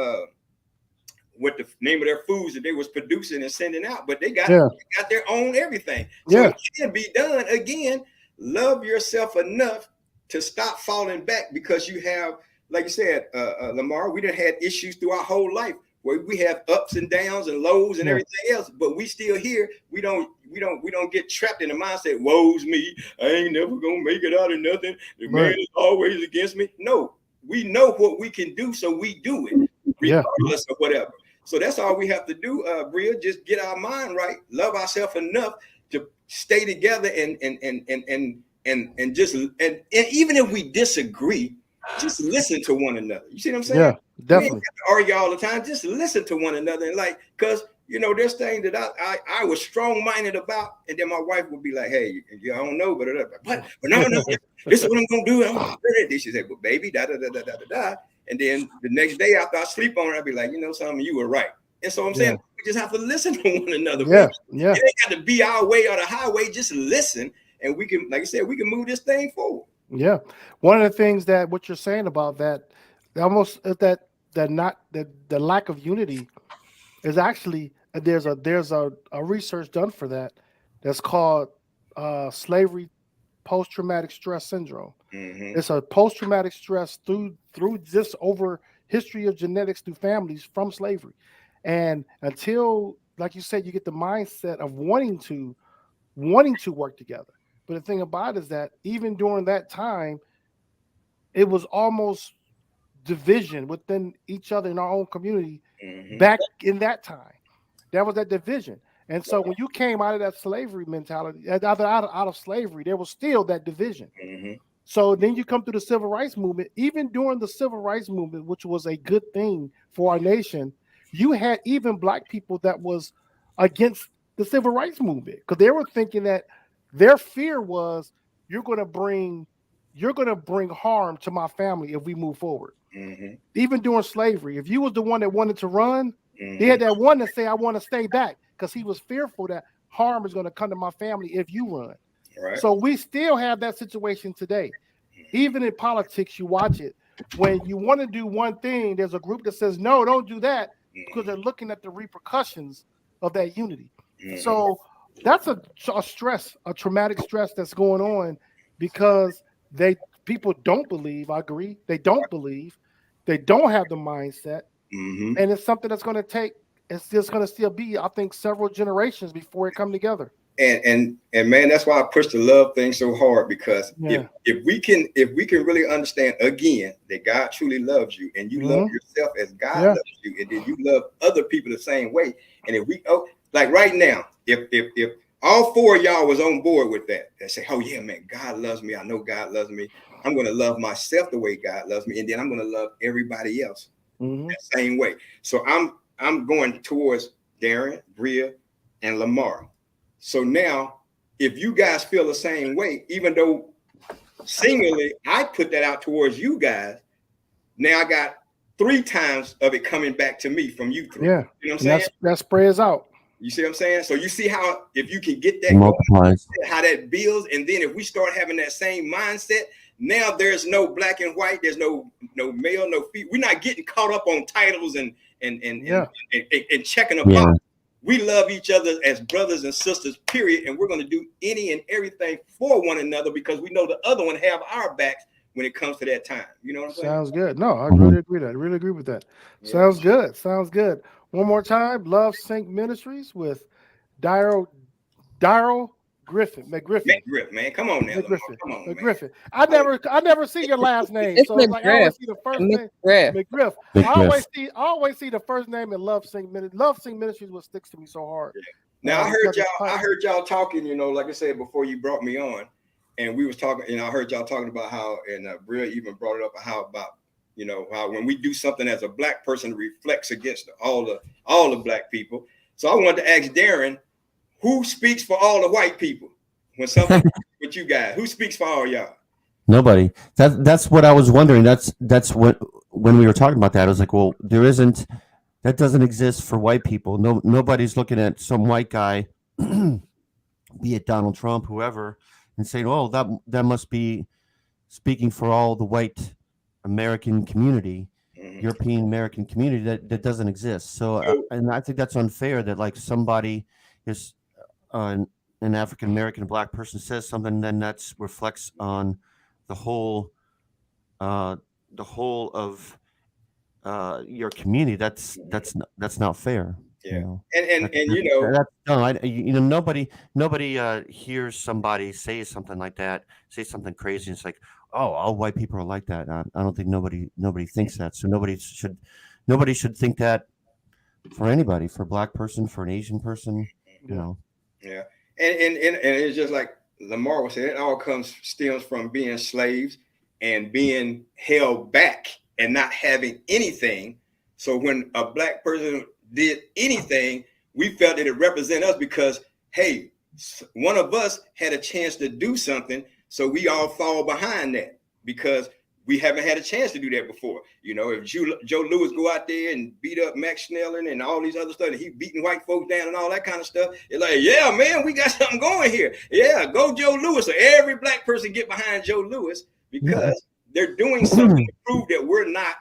what the name of their foods that they was producing and sending out, but they got their own everything. So it can be done. Again, love yourself enough to stop falling back, because you have, like you said, Lamar, we done had issues through our whole life where we have ups and downs and lows and everything else, but we still here. We don't get trapped in the mindset, woe's me, I ain't never gonna make it out of nothing. The man is always against me. No, we know what we can do, so we do it regardless of whatever. So that's all we have to do, Bria. Just get our mind right, love ourselves enough to stay together, and just even if we disagree, just listen to one another. You see what I'm saying? Yeah, definitely. We ain't got to argue all the time. Just listen to one another, and because there's things that I was strong-minded about, and then my wife would be like, "Hey, I don't know, but no, this is what I'm gonna do. I'm gonna do it." She said, "Well, baby, da da da da da da." And then the next day after I sleep on it, I'd be like, something, you were right. And so I'm saying we just have to listen to one another. It ain't got to be our way or the highway. Just listen, and we can, like I said, we can move this thing forward. Yeah. One of the things that what you're saying about that, almost that the lack of unity is actually there's a research done for that that's called slavery post-traumatic stress syndrome. It's a post-traumatic stress through just over history of genetics through families from slavery. And until, like you said, you get the mindset of wanting to work together. But the thing about it is that even during that time, it was almost division within each other in our own community. Back in that time, there was that division. And so when you came out of that slavery mentality, out of slavery, there was still that division. So then you come through the civil rights movement. Even during the civil rights movement, which was a good thing for our nation, you had even Black people that was against the civil rights movement, because they were thinking that their fear was, you're going to bring harm to my family if we move forward. Even during slavery, if you was the one that wanted to run, they had that one that say, I want to stay back, because he was fearful that harm is going to come to my family if you run. Right. So we still have that situation today. Even in politics, you watch it. When you want to do one thing, there's a group that says, no, don't do that, because they're looking at the repercussions of that unity. So that's a stress, a traumatic stress that's going on, because people don't believe. I agree. They don't believe. They don't have the mindset. And it's something that's going to take, it's just going to still be, I think, several generations before it come together. And man, that's why I push the love thing so hard, because if we can really understand again that God truly loves you, and you love yourself as God loves you, and then you love other people the same way. And if we like right now, if all four of y'all was on board with that, they say, oh yeah, man, God loves me. I know God loves me. I'm going to love myself the way God loves me, and then I'm going to love everybody else that same way. So I'm going towards Darren, Bria, and Lamar. So now, if you guys feel the same way, even though seemingly I put that out towards you guys, now I got 3 times of it coming back to me from you 3. Yeah, you know what I'm saying? That spreads out. You see what I'm saying? So you see how, if you can get that going, how that builds, and then if we start having that same mindset, now there's no black and white, there's no male, no female. We're not getting caught up on titles and checking them out. We love each other as brothers and sisters, period. And we're going to do any and everything for one another, because we know the other one have our backs when it comes to that time. You know what I'm saying? Sounds good. No, I really agree with that. I really agree with that. Yeah. Sounds good. Sounds good. One more time. Love Sync Ministries with Daryl McGriffin. McGriff, man. Come on now, Lamar. Come on, man. McGriffin. I never see your last name, It's so it's like I always McGriff. see the first name. McGriff. McGriff. McGriff. I always see the first name in Love Sing Ministries. Love Sing Ministries what sticks to me so hard. Now I heard y'all talking, like I said before you brought me on, and we was talking, and I heard y'all talking about how, and Bria even brought it up, how about, how when we do something as a black person, it reflects against all the black people. So I wanted to ask Darren, who speaks for all the white people when something with you guys? Who speaks for all y'all? Nobody. That's what I was wondering. That's what, when we were talking about that, I was like, well, that doesn't exist for white people. Nobody's looking at some white guy, be it Donald Trump, whoever, and saying, "Oh, that must be speaking for all the white American community, European American community." That doesn't exist. So, and I think that's unfair. That like somebody is an African American black person says something, then that reflects on the whole of your community. That's not fair. Yeah. Nobody hears somebody say something like that, say something crazy. It's like, oh, all white people are like that. I don't think nobody thinks that. So nobody should think that for anybody, for a black person, for an Asian person, Yeah. And it's just like Lamar was saying, it all stems from being slaves and being held back and not having anything. So when a black person did anything, we felt that it represented us because, hey, one of us had a chance to do something. So we all fall behind that because we haven't had a chance to do that before. If Joe Louis go out there and beat up Max Schnellen and all these other stuff, and he beating white folks down and all that kind of stuff, it's like, yeah, man, we got something going here. Yeah, go Joe Louis. So every black person get behind Joe Louis because they're doing something to prove that we're not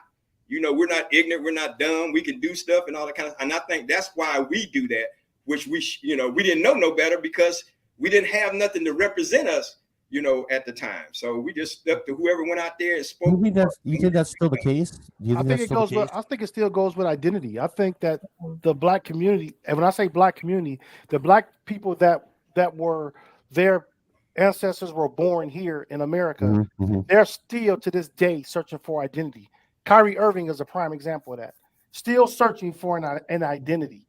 ignorant, we're not dumb, we can do stuff and all that kind of. And I think that's why we do that, which we didn't know no better because we didn't have nothing to represent us, at the time. So we just stuck to whoever went out there and spoke. You think that's still the case? I think it still goes with identity. I think that the black community, and when I say black community, the black people that were their ancestors were born here in America, they're still to this day searching for identity. Kyrie Irving is a prime example of that. Still searching for an identity.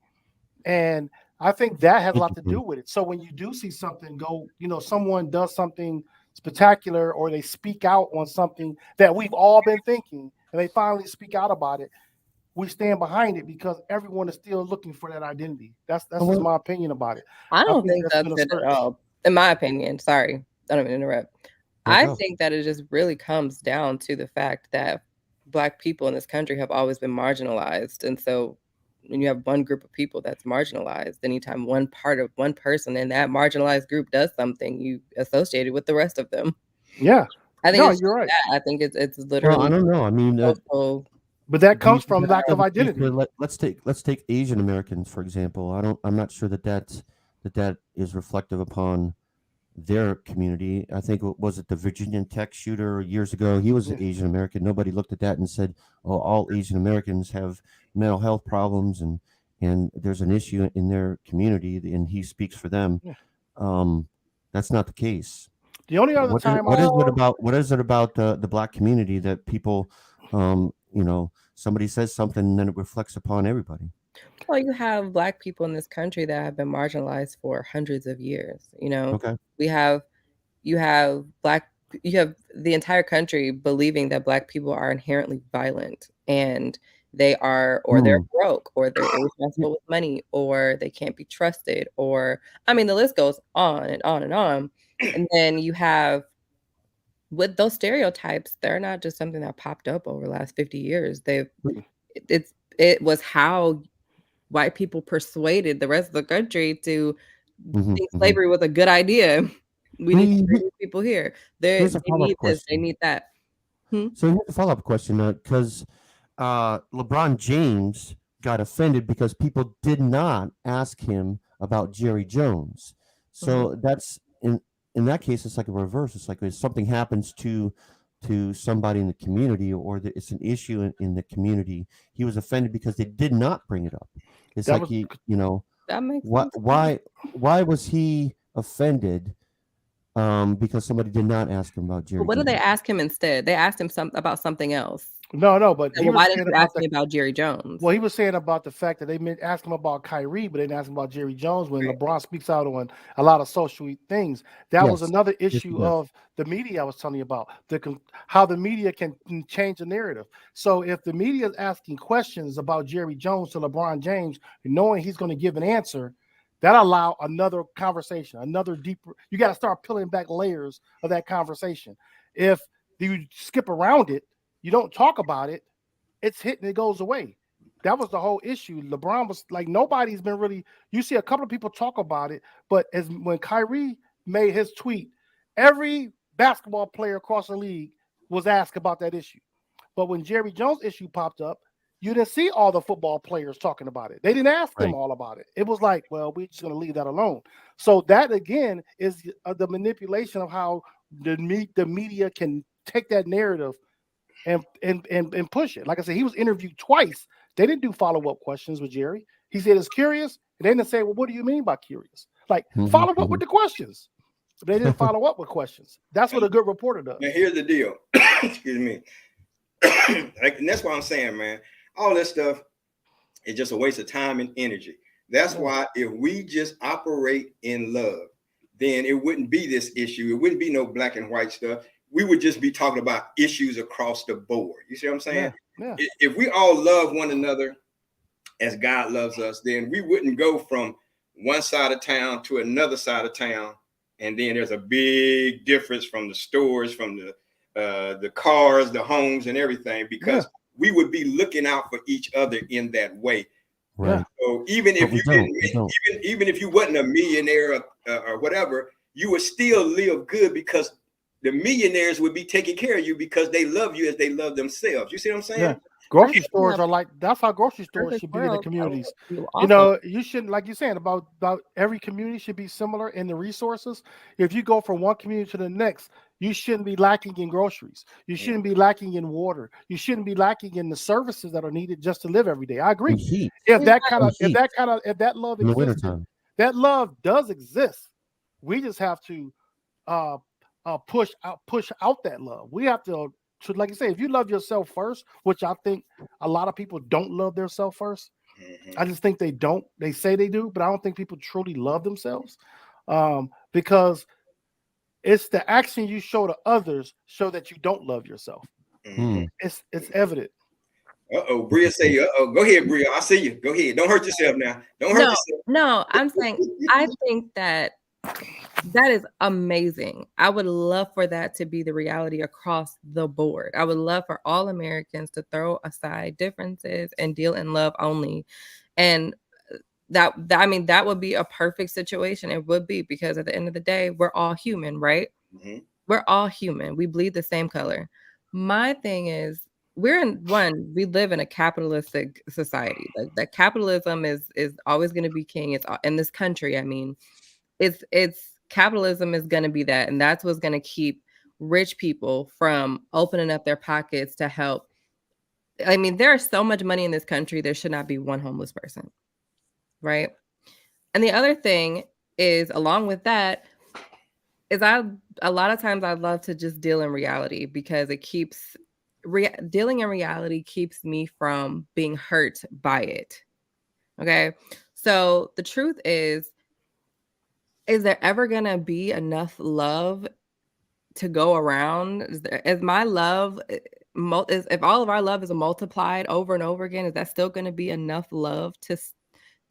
And I think that has a lot to do with it. So when you do see something someone does something spectacular or they speak out on something that we've all been thinking and they finally speak out about it, we stand behind it because everyone is still looking for that identity. That's just my opinion about it. I don't think that's it at all. In my opinion, sorry, I don't mean to interrupt. I think that it just really comes down to the fact that Black people in this country have always been marginalized. And so when you have one group of people that's marginalized, anytime one person in that marginalized group does something, you associate it with the rest of them. Yeah. I think you're right. I think it's literally. Well, I don't know. I mean, but that comes from lack of identity. Let's take Asian Americans, for example. I'm not sure that is reflective upon their community. I think was it the Virginia Tech shooter years ago? He was Asian American. Nobody looked at that and said, "Oh, all Asian Americans have mental health problems and there's an issue in their community, and he speaks for them." That's not the case. The only other time what is it about the Black community that people, somebody says something and then it reflects upon everybody? Well, you have Black people in this country that have been marginalized for hundreds of years. Okay. You have the entire country believing that Black people are inherently violent and they are, or they're broke, or they're irresponsible with money, or they can't be trusted, or the list goes on and on and on. And then you have, with those stereotypes, they're not just something that popped up over the last 50 years. It was how white people persuaded the rest of the country to think slavery was a good idea. We need to bring people here. They need this, they need that. So here's a follow-up question, because LeBron James got offended because people did not ask him about Jerry Jones. So that's in that case, it's like a reverse. It's like if something happens to somebody in the community, or it's an issue in the community, he was offended because they did not bring it up. It's that like that makes sense. Why was he offended because somebody did not ask him about Jerry But what did they Jones. ask him instead? They asked him about something else. No, but So, he well, was why didn't saying you about ask me about Jerry Jones? Well, he was saying about the fact that they asked him about Kyrie, but they didn't ask him about Jerry Jones when Right. LeBron speaks out on a lot of social things. That was Yes. another Yes, he issue does. of the media I was telling you about, how the media can change the narrative. So if the media is asking questions about Jerry Jones to LeBron James, knowing he's going to give an answer, that allow another conversation, another deeper. You got to start peeling back layers of that conversation. If you skip around it, you don't talk about it, it's hit and it goes away. That was the whole issue. LeBron was like, nobody's been really. You see a couple of people talk about it, but as when Kyrie made his tweet, every basketball player across the league was asked about that issue. But when Jerry Jones issue popped up, you didn't see all the football players talking about it. They didn't ask them Right. all about it. It was like, well, we're just going to leave that alone. So that again is the manipulation of how the media can take that narrative and push it. Like I said, he was interviewed twice. They didn't do follow-up questions with Jerry. He said it's curious, and they didn't say, well, what do you mean by curious? Like, follow up with the questions. They didn't follow up with questions. That's what a good reporter does. Now here's the deal. Excuse me. And that's why I'm saying, man, all this stuff is just a waste of time and energy. That's why if we just operate in love, then it wouldn't be this issue. It wouldn't be no black and white stuff. We would just be talking about issues across the board. You see what I'm saying? Yeah. If we all love one another as God loves us, then we wouldn't go from one side of town to another side of town. And then there's a big difference from the stores, from the cars, the homes, and everything, because we would be looking out for each other in that way. Right. So even if you didn't, even if you wasn't a millionaire or whatever, you would still live good because the millionaires would be taking care of you because they love you as they love themselves. You see what I'm saying? Yeah. Grocery stores are like, that's how grocery stores should be in the communities. You know, you shouldn't, like you're saying, about every community should be similar in the resources. If you go from one community to the next, you shouldn't be lacking in groceries. You shouldn't be lacking in water. You shouldn't be lacking in the services that are needed just to live every day. I agree. If that love exists, that love does exist. We just have to push out that love. We have to, like you say, if you love yourself first, which I think a lot of people don't love themselves first. I just think they don't. They say they do, but I don't think people truly love themselves because it's the action you show to others show that you don't love yourself. It's evident. Bria say, go ahead, Bria. I see you. Go ahead. Don't hurt yourself now. Don't hurt yourself. No, I'm saying I think that is amazing. I would love for that to be the reality across the board. I would love for all Americans to throw aside differences and deal in love only. And that would be a perfect situation. It would be, because at the end of the day, we're all human, right? We're all human. We bleed the same color. My thing is, we live in a capitalistic society. Like that capitalism is always going to be king. It's in this country. I mean, it's capitalism is going to be that, and that's what's going to keep rich people from opening up their pockets to help. I mean, there's so much money in this country, there should not be one homeless person, right? And the other thing is, along with that, is a lot of times I love to just deal in reality, because it keeps dealing in reality keeps me from being hurt by it. Okay, so the truth is there ever gonna be enough love to go around? Is my love, if all of our love is multiplied over and over again, is that still going to be enough love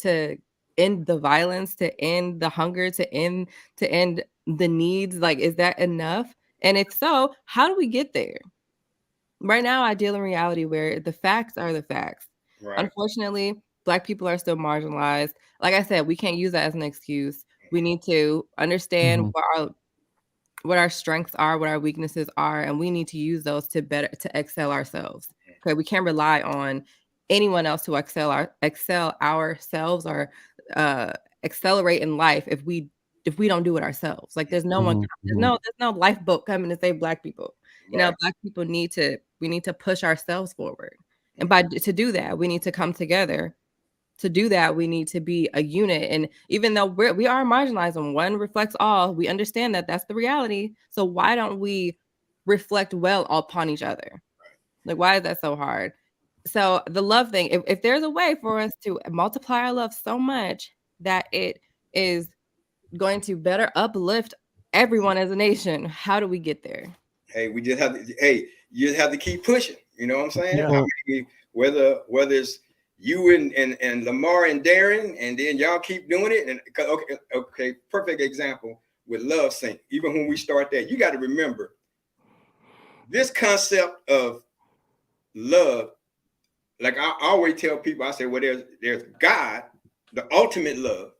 to end the violence, to end the hunger, to end the needs? Like, is that enough? And if so, how do we get there? Right now, I deal in reality where the facts are the facts. Right. Unfortunately, Black people are still marginalized. Like I said, we can't use that as an excuse. We need to understand what our strengths are, what our weaknesses are, and we need to use those to excel ourselves. Okay, we can't rely on anyone else to excel ourselves or accelerate in life if we don't do it ourselves. Like, there's no one, there's no lifeboat coming to save Black people. You know, Black people need to push ourselves forward, and to do that, we need to come together to do that, we need to be a unit. And even though we are marginalized and one reflects all, we understand that that's the reality. So why don't we reflect well upon each other? Like, why is that so hard? So the love thing, if there's a way for us to multiply our love so much that it is going to better uplift everyone as a nation, how do we get there? Hey, we just have to. Hey, you just have to keep pushing. You know what I'm saying? Yeah. I mean, whether it's you and Lamar and Darren, and then y'all keep doing it. And okay, perfect example with Love Sync. Even when we start that, you got to remember this concept of love. Like I always tell people, I say, well, there's God, the ultimate love,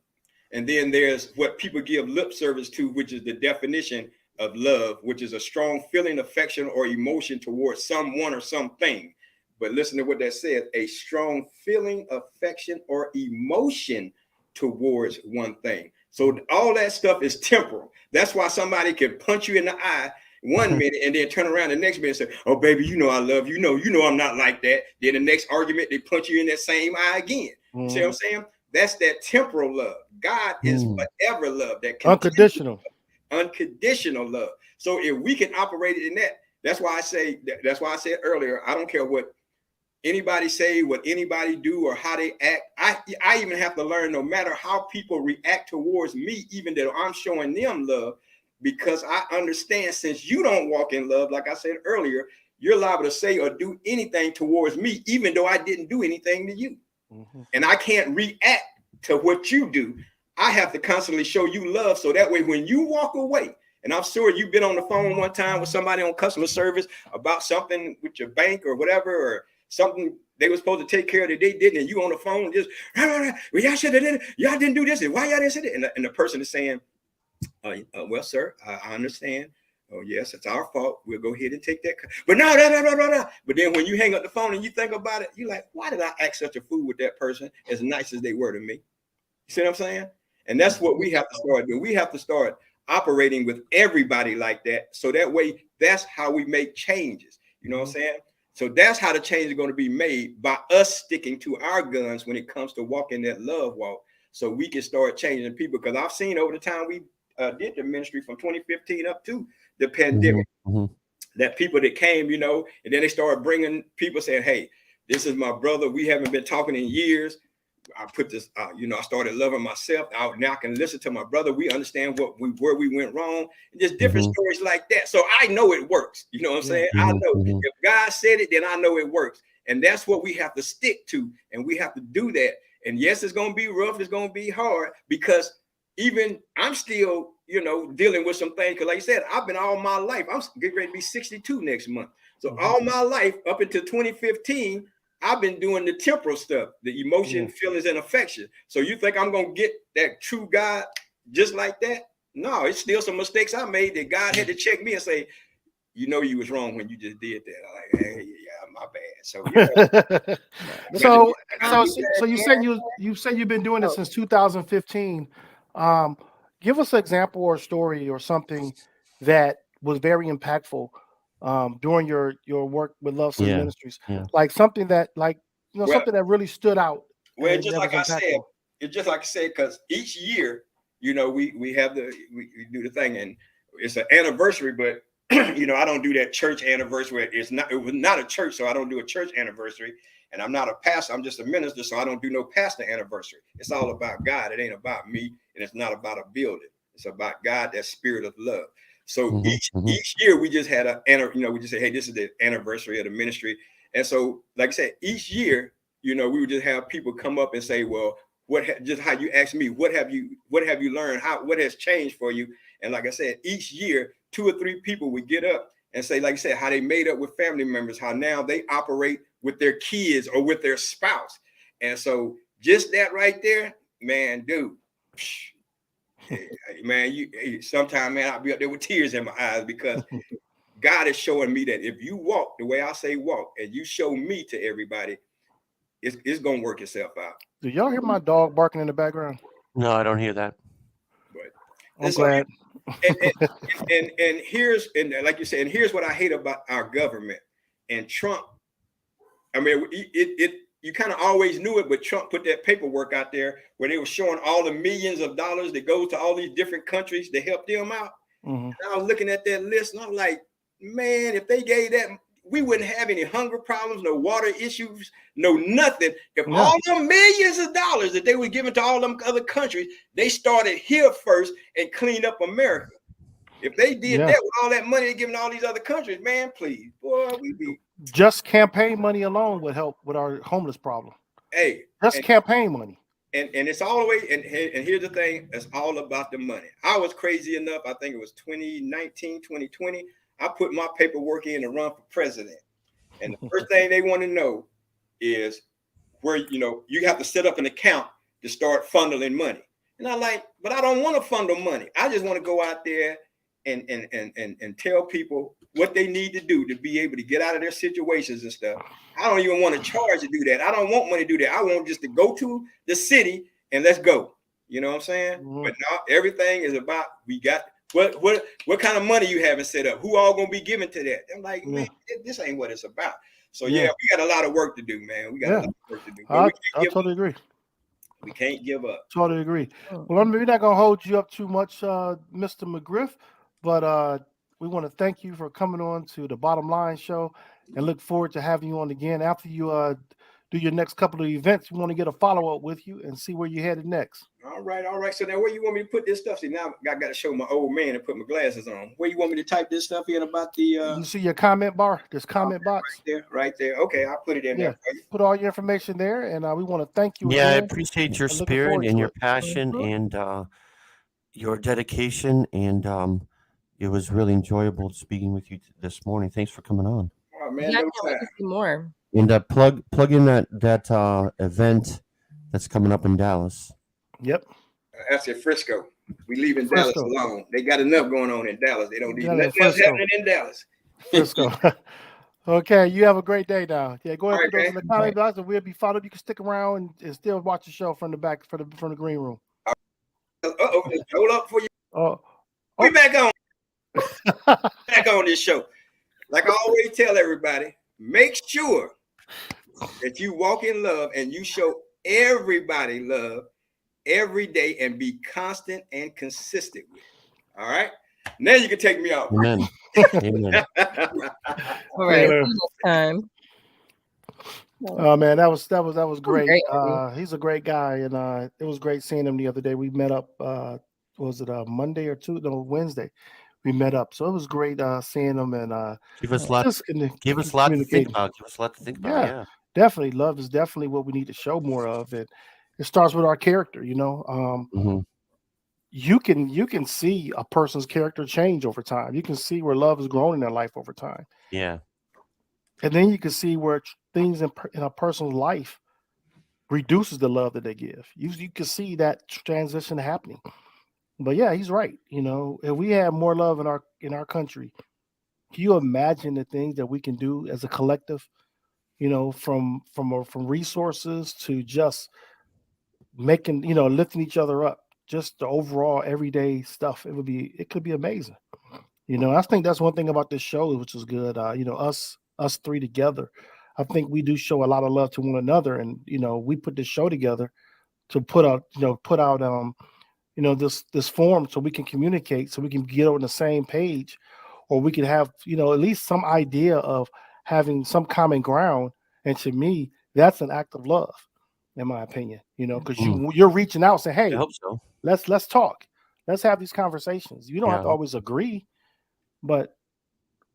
and then there's what people give lip service to, which is the definition of love, which is a strong feeling, affection, or emotion towards someone or something. But listen to what that says: a strong feeling, affection, or emotion towards one thing. So all that stuff is temporal. That's why somebody can punch you in the eye one minute and then turn around the next minute and say, oh, baby, you know I love you. You know I'm not like that. Then the next argument, they punch you in that same eye again. You see what I'm saying? That's that temporal love. God is forever love. That unconditional love. So if we can operate it in that, that's why I said earlier, I don't care what anybody say, what anybody do, or how they act. I even have to learn, no matter how people react towards me, even though I'm showing them love, because I understand, since you don't walk in love, like I said earlier, you're liable to say or do anything towards me, even though I didn't do anything to you. And I can't react to what you do. I have to constantly show you love, so that way when you walk away, and I'm sure you've been on the phone one time with somebody on customer service about something with your bank or whatever, or something they were supposed to take care of that they didn't, and you on the phone just, well, y'all should have did it. Y'all didn't do this. And why y'all didn't say it? And the person is saying, well, sir, I understand. Oh, yes, it's our fault. We'll go ahead and take that. But no. But then when you hang up the phone and you think about it, you're like, why did I act such a fool with that person, as nice as they were to me? You see what I'm saying? And that's what we have to start doing. We have to start operating with everybody like that. So that way, that's how we make changes. You know what I'm saying? So that's how the change is going to be made, by us sticking to our guns when it comes to walking that love walk, so we can start changing people. Because I've seen over the time we did the ministry from 2015 up to the pandemic, that people that came, and then they started bringing people saying, hey, this is my brother. We haven't been talking in years. I put this, I started loving myself. Now I can listen to my brother. We understand where we went wrong, and just different stories like that. So I know it works. You know what I'm saying? I know if God said it, then I know it works. And that's what we have to stick to. And we have to do that. And yes, it's going to be rough. It's going to be hard, because even I'm still, dealing with some things. Because like I said, I've been all my life. I'm getting ready to be 62 next month. So all my life up until 2015, I've been doing the temporal stuff, the emotion, feelings, and affection. So you think I'm going to get that true God just like that? No, it's still some mistakes I made that God had to check me and say, you was wrong when you just did that. I'm like, hey, yeah, my bad. So so you said you've been doing it since 2015. Give us an example or a story or something that was very impactful during your work with Love Sync Ministries, like something that, something that really stood out. Well, just like I said, because each year, we do the thing, and it's an anniversary, but I don't do that church anniversary. It was not a church, so I don't do a church anniversary. And I'm not a pastor, I'm just a minister, so I don't do no pastor anniversary. It's all about God. It ain't about me, and it's not about a building. It's about God, that spirit of love. So each year we just had we just say, hey, this is the anniversary of the ministry. And so, like I said, each year, we would just have people come up and say, well, just how you asked me, what have you learned? What has changed for you? And like I said, each year, 2 or 3 people would get up and say, like I said, how they made up with family members, how now they operate with their kids or with their spouse. And so just that right there, man, dude, man, sometimes, man, I'll be up there with tears in my eyes, because God is showing me that if you walk the way I say walk, and you show me to everybody, it's going to work itself out. Do y'all hear my dog barking in the background? No, I don't hear that. But I'm glad. And here's, and like you said, and here's what I hate about our government and Trump. I mean, you kind of always knew it, but Trump put that paperwork out there where they were showing all the millions of dollars that go to all these different countries to help them out. And I was looking at that list and I'm like, man, if they gave that, we wouldn't have any hunger problems, no water issues, no nothing. If all the millions of dollars that they were giving to all them other countries, they started here first and cleaned up America. If they did that with all that money they're giving all these other countries, man, please, boy, we be just campaign money alone would help with our homeless problem. Hey, just campaign money. And it's all the way. And here's the thing: it's all about the money. I was crazy enough. I think it was 2019, 2020. I put my paperwork in to run for president. And the first thing they want to know is where, you have to set up an account to start funneling money. And I'm like, but I don't want to funnel money. I just want to go out there and tell people what they need to do to be able to get out of their situations and stuff. I don't even want to charge to do that. I don't want money to do that. I want just to go to the city and let's go. You know what I'm saying? But now everything is about, we got what kind of money you haven't set up? Who all gonna be giving to that? I'm like, man, this ain't what it's about. So we got a lot of work to do, man. We got a lot of work to do. I totally agree. We can't give up. Totally agree. Well, we're not gonna hold you up too much, Mr. McGriff, but we want to thank you for coming on to the Bottom Line Show and look forward to having you on again. After you do your next couple of events, we want to get a follow-up with you and see where you're headed next. All right. So now where you want me to put this stuff? See, now I got to show my old man and put my glasses on. Where you want me to type this stuff in about the... You see your comment bar? This comment box? Right there. Okay, I'll put it in there for you. Put all your information there, and we want to thank you. Yeah, I appreciate your spirit and your passion and your dedication, and it was really enjoyable speaking with you this morning. Thanks for coming on. Oh, man, I can't wait to see more. And plug in that event that's coming up in Dallas. Yep. That's at Frisco. We leaving Dallas alone. They got enough going on in Dallas. They don't need nothing else happening in Dallas. Frisco. Okay, you have a great day now. Yeah, go ahead and put those in the comment box, and we'll be followed. You can stick around and still watch the show from the back, from the green room. Hold up for you. We back on. Back on this show. Like I always tell everybody, make sure that you walk in love and you show everybody love every day and be constant and consistent with it. All right. Now you can take me out. Amen. Amen. All right. Time. Oh man, that was great. He's a great guy, and it was great seeing him the other day. We met up. Was it Monday or Wednesday? We met up, so it was great seeing him and give us a lot to think about. Yeah, definitely. Love is definitely what we need to show more of, and it starts with our character. You can see a person's character change over time. You can see where love has grown in their life over time. Yeah, and then you can see where things in a person's life reduces the love that they give. You can see that transition happening. But yeah, he's right. If we have more love in our country, can you imagine the things that we can do as a collective? From resources to just making, lifting each other up, just the overall everyday stuff. It could be amazing. I think that's one thing about this show, which is good. Us three together, I think we do show a lot of love to one another, and we put this show together to put out this forum so we can communicate, so we can get on the same page, or we can have, at least some idea of having some common ground. And to me, that's an act of love, in my opinion, because you're reaching out saying, hey, I hope so. Let's talk. Let's have these conversations. You don't have to always agree, but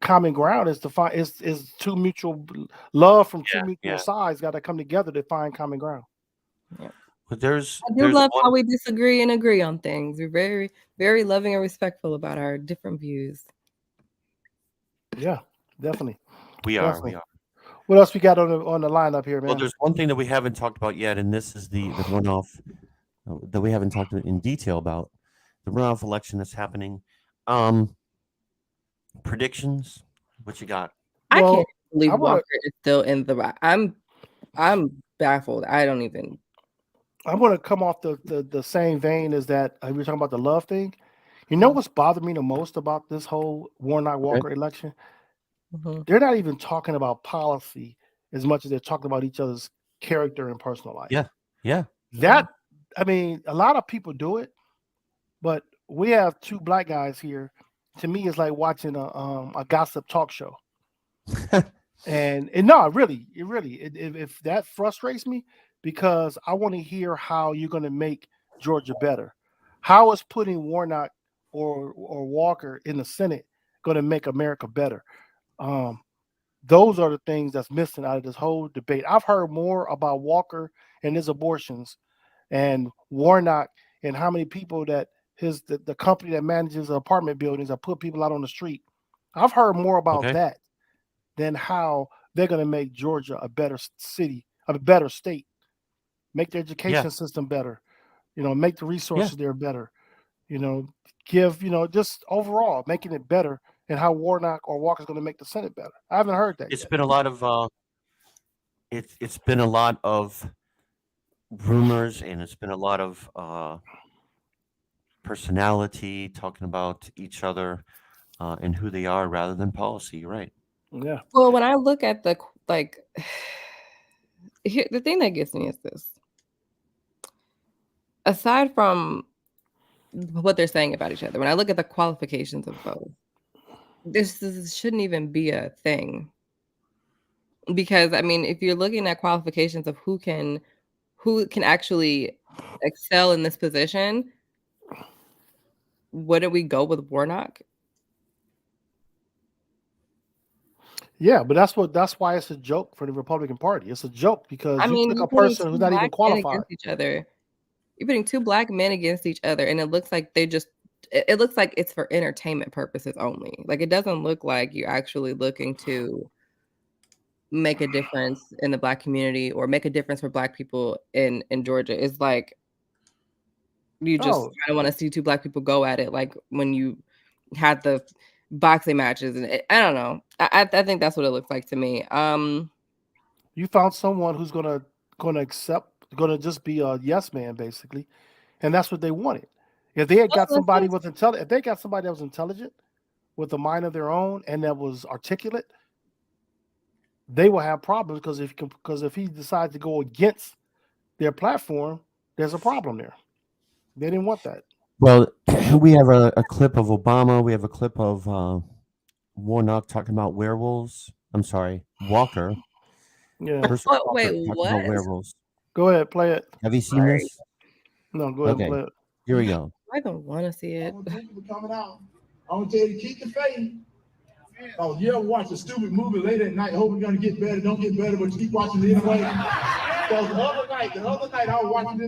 common ground is is two mutual love from two mutual sides got to come together to find common ground. Yeah. But I do love how we disagree and agree on things. We're very, very loving and respectful about our different views. Yeah, definitely. We are. What else we got on the lineup here, man? Well, there's one thing that we haven't talked about yet, and this is the runoff that we haven't talked in detail about. The runoff election that's happening. Predictions? What you got? I can't believe Walker is still in the. I'm baffled. I don't even. I want to come off the same vein as that. We were talking about the love thing. What's bothered me the most about this whole Warnock-Walker election? Mm-hmm. They're not even talking about policy as much as they're talking about each other's character and personal life. Yeah. That, I mean, a lot of people do it, but we have two black guys here. To me, it's like watching a gossip talk show. And no, really, if that frustrates me, because I want to hear how you're going to make Georgia better. How is putting Warnock or Walker in the Senate going to make America better? Those are the things that's missing out of this whole debate. I've heard more about Walker and his abortions and Warnock and how many people that the company that manages apartment buildings or put people out on the street. I've heard more about that than how they're going to make Georgia a better city, a better state, make the education system better, make the resources there better, give, just overall making it better, and how Warnock or Walker's going to make the Senate better. I haven't heard that yet. Been a lot of it's been a lot of rumors, and it's been a lot of personality talking about each other and who they are rather than policy. You're right. Yeah. Well, when I look at the thing that gets me is this. Aside from what they're saying about each other, when I look at the qualifications of both, this shouldn't even be a thing. Because I mean, if you're looking at qualifications of who can actually excel in this position, wouldn't we go with Warnock? Yeah, but that's why it's a joke for the Republican Party. It's a joke because you took a person who's not even qualified. Each other. You're putting two black men against each other, and it looks like it looks like it's for entertainment purposes only. Like, it doesn't look like you're actually looking to make a difference in the black community or make a difference for black people in Georgia. It's like you just kind of want to see two black people go at it, like when you had the boxing matches, and I don't know. I think that's what it looks like to me. You found someone who's gonna just be a yes man, basically, and that's what they wanted. If they had got somebody with if they got somebody that was intelligent, with a mind of their own, and that was articulate, they will have problems because if he decides to go against their platform, there's a problem there. They didn't want that. Well, we have a clip of Obama. We have a clip of Warnock talking about werewolves. I'm sorry, Walker. Yeah. Wait, what? About werewolves. Go ahead, play it. Have you seen this? No, go ahead and play it. Here we go. I don't want to see it. Coming out. I want to tell you to keep the faith. Oh, you ever watch a stupid movie late at night, hoping it's gonna get better, don't get better, but you keep watching it anyway? Because the other night I was watching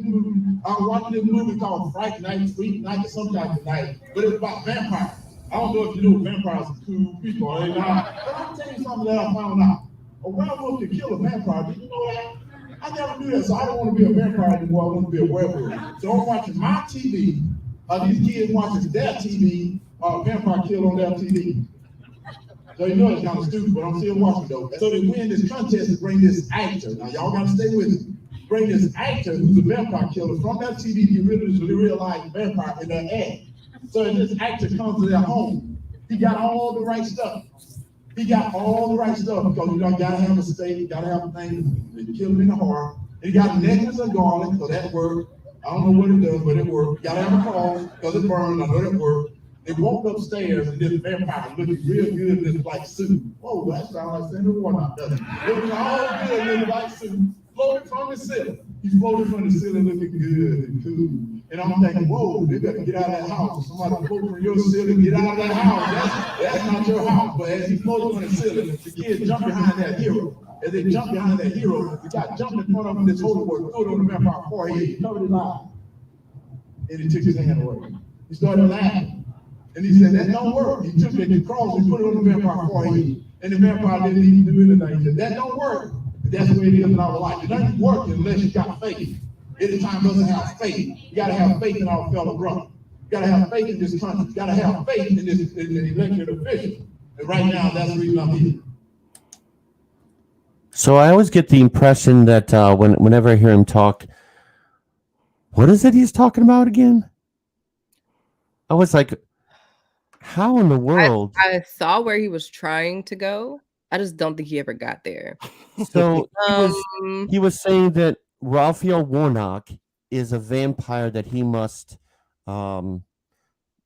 this movie called Fright Night, Freak Night, or some type of night, but it was about vampires. I don't know if you know vampires are cool people or not, but I'll tell you something that I found out. A werewolf can kill a vampire. Did you know that? I never knew that, so I don't want to be a vampire anymore. I want to be a werewolf. So I'm watching my TV. These kids watching their TV, vampire kill on their TV. So you know it's kind of stupid, but I'm still watching though. So they win this contest to bring this actor. Now y'all gotta stay with me. Bring this actor who's a vampire killer from that TV, get rid of this real life vampire in their ad. So this actor comes to their home. He got all the right stuff. Because you gotta have a stake, you gotta have a thing that kill him in the heart. And he got a necklace of garlic, so that worked. I don't know what it does, but it worked. You gotta have a cross, because it burned, I know that worked. They walked upstairs and this vampire looking real good in this black suit. Whoa, that sounds like Senator Warnock, doesn't it? Looking all good in this black suit, floating from the ceiling. He's floating from the ceiling looking good and cool. And I'm thinking, whoa, they better get out of that house. Somebody floating from your ceiling, get out of that house. That's not your house. But as he floated from the ceiling, the kids jump behind that hero. As they jump behind that hero, the guy jumped in front of him, this holy word, threw it on the vampire's forehead, he covered his eye. And he took his hand away. He started laughing. And he said, that don't work. He took it, the cross, and put it on the vampire's forehead. And the vampire didn't even do anything. He said, that don't work. But that's the way it is in our life. It doesn't work unless you got faith. Anytime doesn't have faith. You got to have faith in our fellow brother. You got to have faith in this country. You got to have faith in the elected official. And right now, that's the reason I'm here. So I always get the impression that whenever I hear him talk, what is it he's talking about again? I was like, how in the world? I saw where he was trying to go, I just don't think he ever got there. So Um, he was saying that Raphael Warnock is a vampire that he must and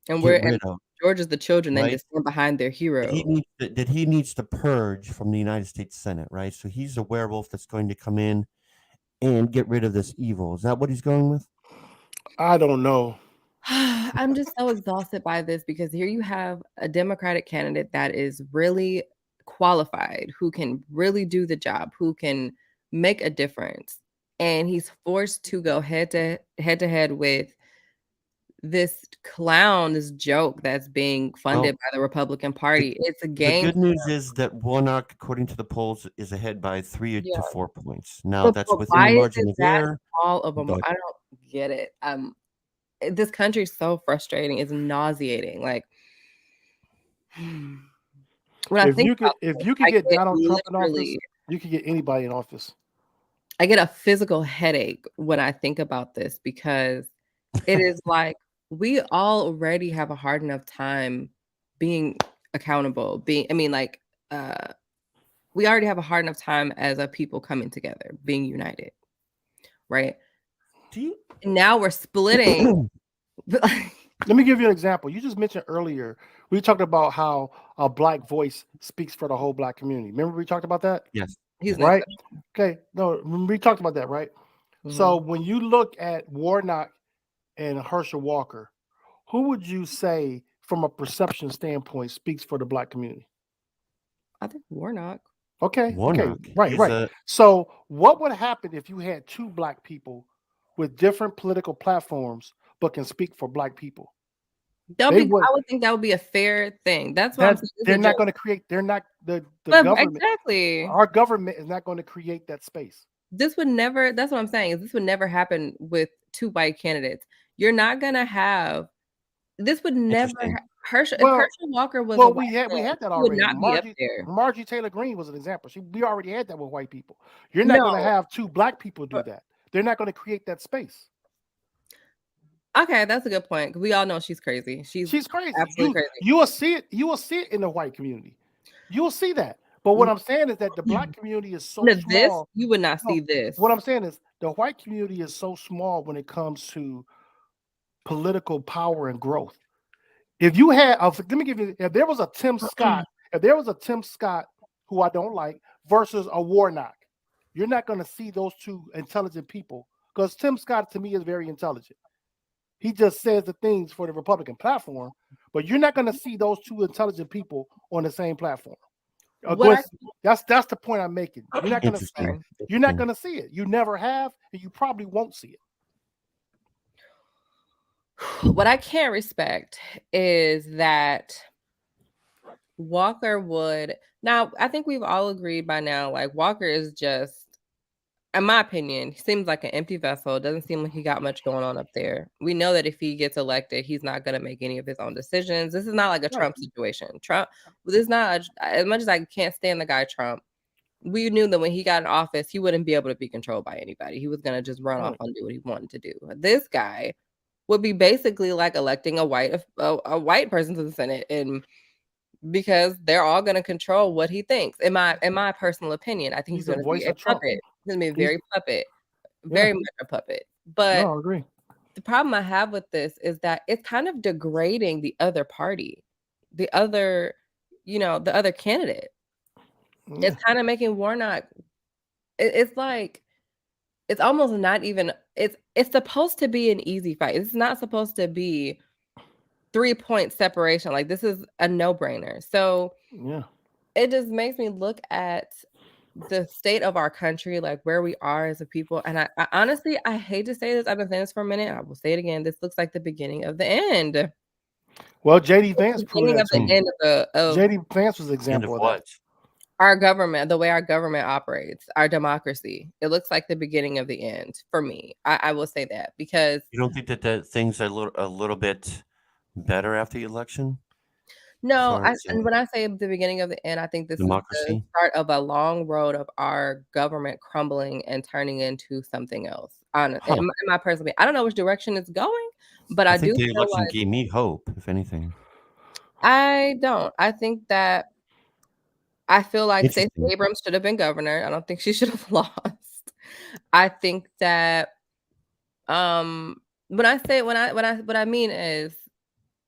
get rid of. George is the children that need Right. to stand behind their hero. That he needs to purge from the United States Senate, right? So he's a werewolf that's going to come in and get rid of this evil. Is that what he's going with? I don't know. I'm just so exhausted by this because here you have a Democratic candidate that is really qualified, who can really do the job, who can make a difference, and he's forced to go head to head with this clown, this joke that's being funded by the Republican Party. It's a game. The good news is that Warnock, according to the polls, is ahead by 3 to 4 points. Now But that's within why the is margin it of that error. all of them? but- I don't get it. This country is so frustrating. It's nauseating. Like when I If think you could, about if this, you could I get get Donald Trump in office, literally- you could get anybody in office. I get a physical headache when I think about this because it is like we already have a hard enough time being accountable. We already have a hard enough time as a people coming together, being united, right? And now we're splitting. Let me give you an example. You just mentioned earlier, we talked about how a black voice speaks for the whole black community. Remember we talked about that? Yes. He's Right? Okay. No, we talked about that, right? Mhm. So when you look at Warnock and Herschel Walker, who would you say from a perception standpoint speaks for the black community? I think Warnock. Okay. Warnock. Okay. Right, He's right. So what would happen if you had two black people with different political platforms but can speak for black people? I would think that would be a fair thing. That's why I'm saying They're not going to create. They're not the But government. exactly. Our government is not going to create that space. This would never. That's what I'm saying. Is this would never happen with two white candidates. You're not gonna have. This would never. Herschel Walker was. Well, we had that he would already. not be up there. Margie Taylor Greene was an example. We already had that with white people. You're not going to have two black people do that. They're not going to create that space. Okay, that's a good point. We all know she's crazy. She's crazy. Absolutely crazy. You will see it. You will see it in the white community. You will see that. But what I'm saying is that the black community is so small. You would not see this. What I'm saying is the white community is so small when it comes to political power and growth. If you had, let me give you, if there was a Tim Scott, who I don't like versus a Warnock, you're not going to see those two intelligent people because Tim Scott to me is very intelligent. He just says the things for the Republican platform, but you're not going to see those two intelligent people on the same platform. That's the point I'm making. You're not going to see it. You're not going to see it. You never have, and you probably won't see it. What I can't respect is that Walker would. Now, I think we've all agreed by now, like Walker is just, in my opinion, he seems like an empty vessel. It doesn't seem like he got much going on up there. We know that if he gets elected, he's not going to make any of his own decisions. This is not like a Trump situation. This is not, as much as I can't stand the guy Trump, we knew that when he got in office, he wouldn't be able to be controlled by anybody. He was going to just run off and do what he wanted to do. This guy would be basically like electing a white person to the Senate, and because they're all going to control what he thinks. In my personal opinion, I think he's going to be a puppet. He's going to be very much a puppet. But no, I agree. The problem I have with this is that it's kind of degrading the other party, the other candidate. Yeah. It's kind of making Warnock. It's like, it's almost not even. It's supposed to be an easy fight. It's not supposed to be 3-point separation. Like, this is a no-brainer. So yeah, it just makes me look at the state of our country, like where we are as a people. And I honestly, I hate to say this. I've been saying this for a minute. I will say it again. This looks like the beginning of the end. Well, JD Vance proved that. JD Vance was an example of that. Our government, the way our government operates, our democracy, it looks like the beginning of the end for me. I will say that, because you don't think that things are a little bit better after the election? No, and when I say the beginning of the end, I think this is the start of a long road of our government crumbling and turning into something else. In my personal opinion, I don't know which direction it's going, but I do think the feel election like gave me hope, if anything. I don't. I think that I feel like Stacey Interesting. Abrams should have been governor. I don't think she should have lost. I think that when I say what I mean is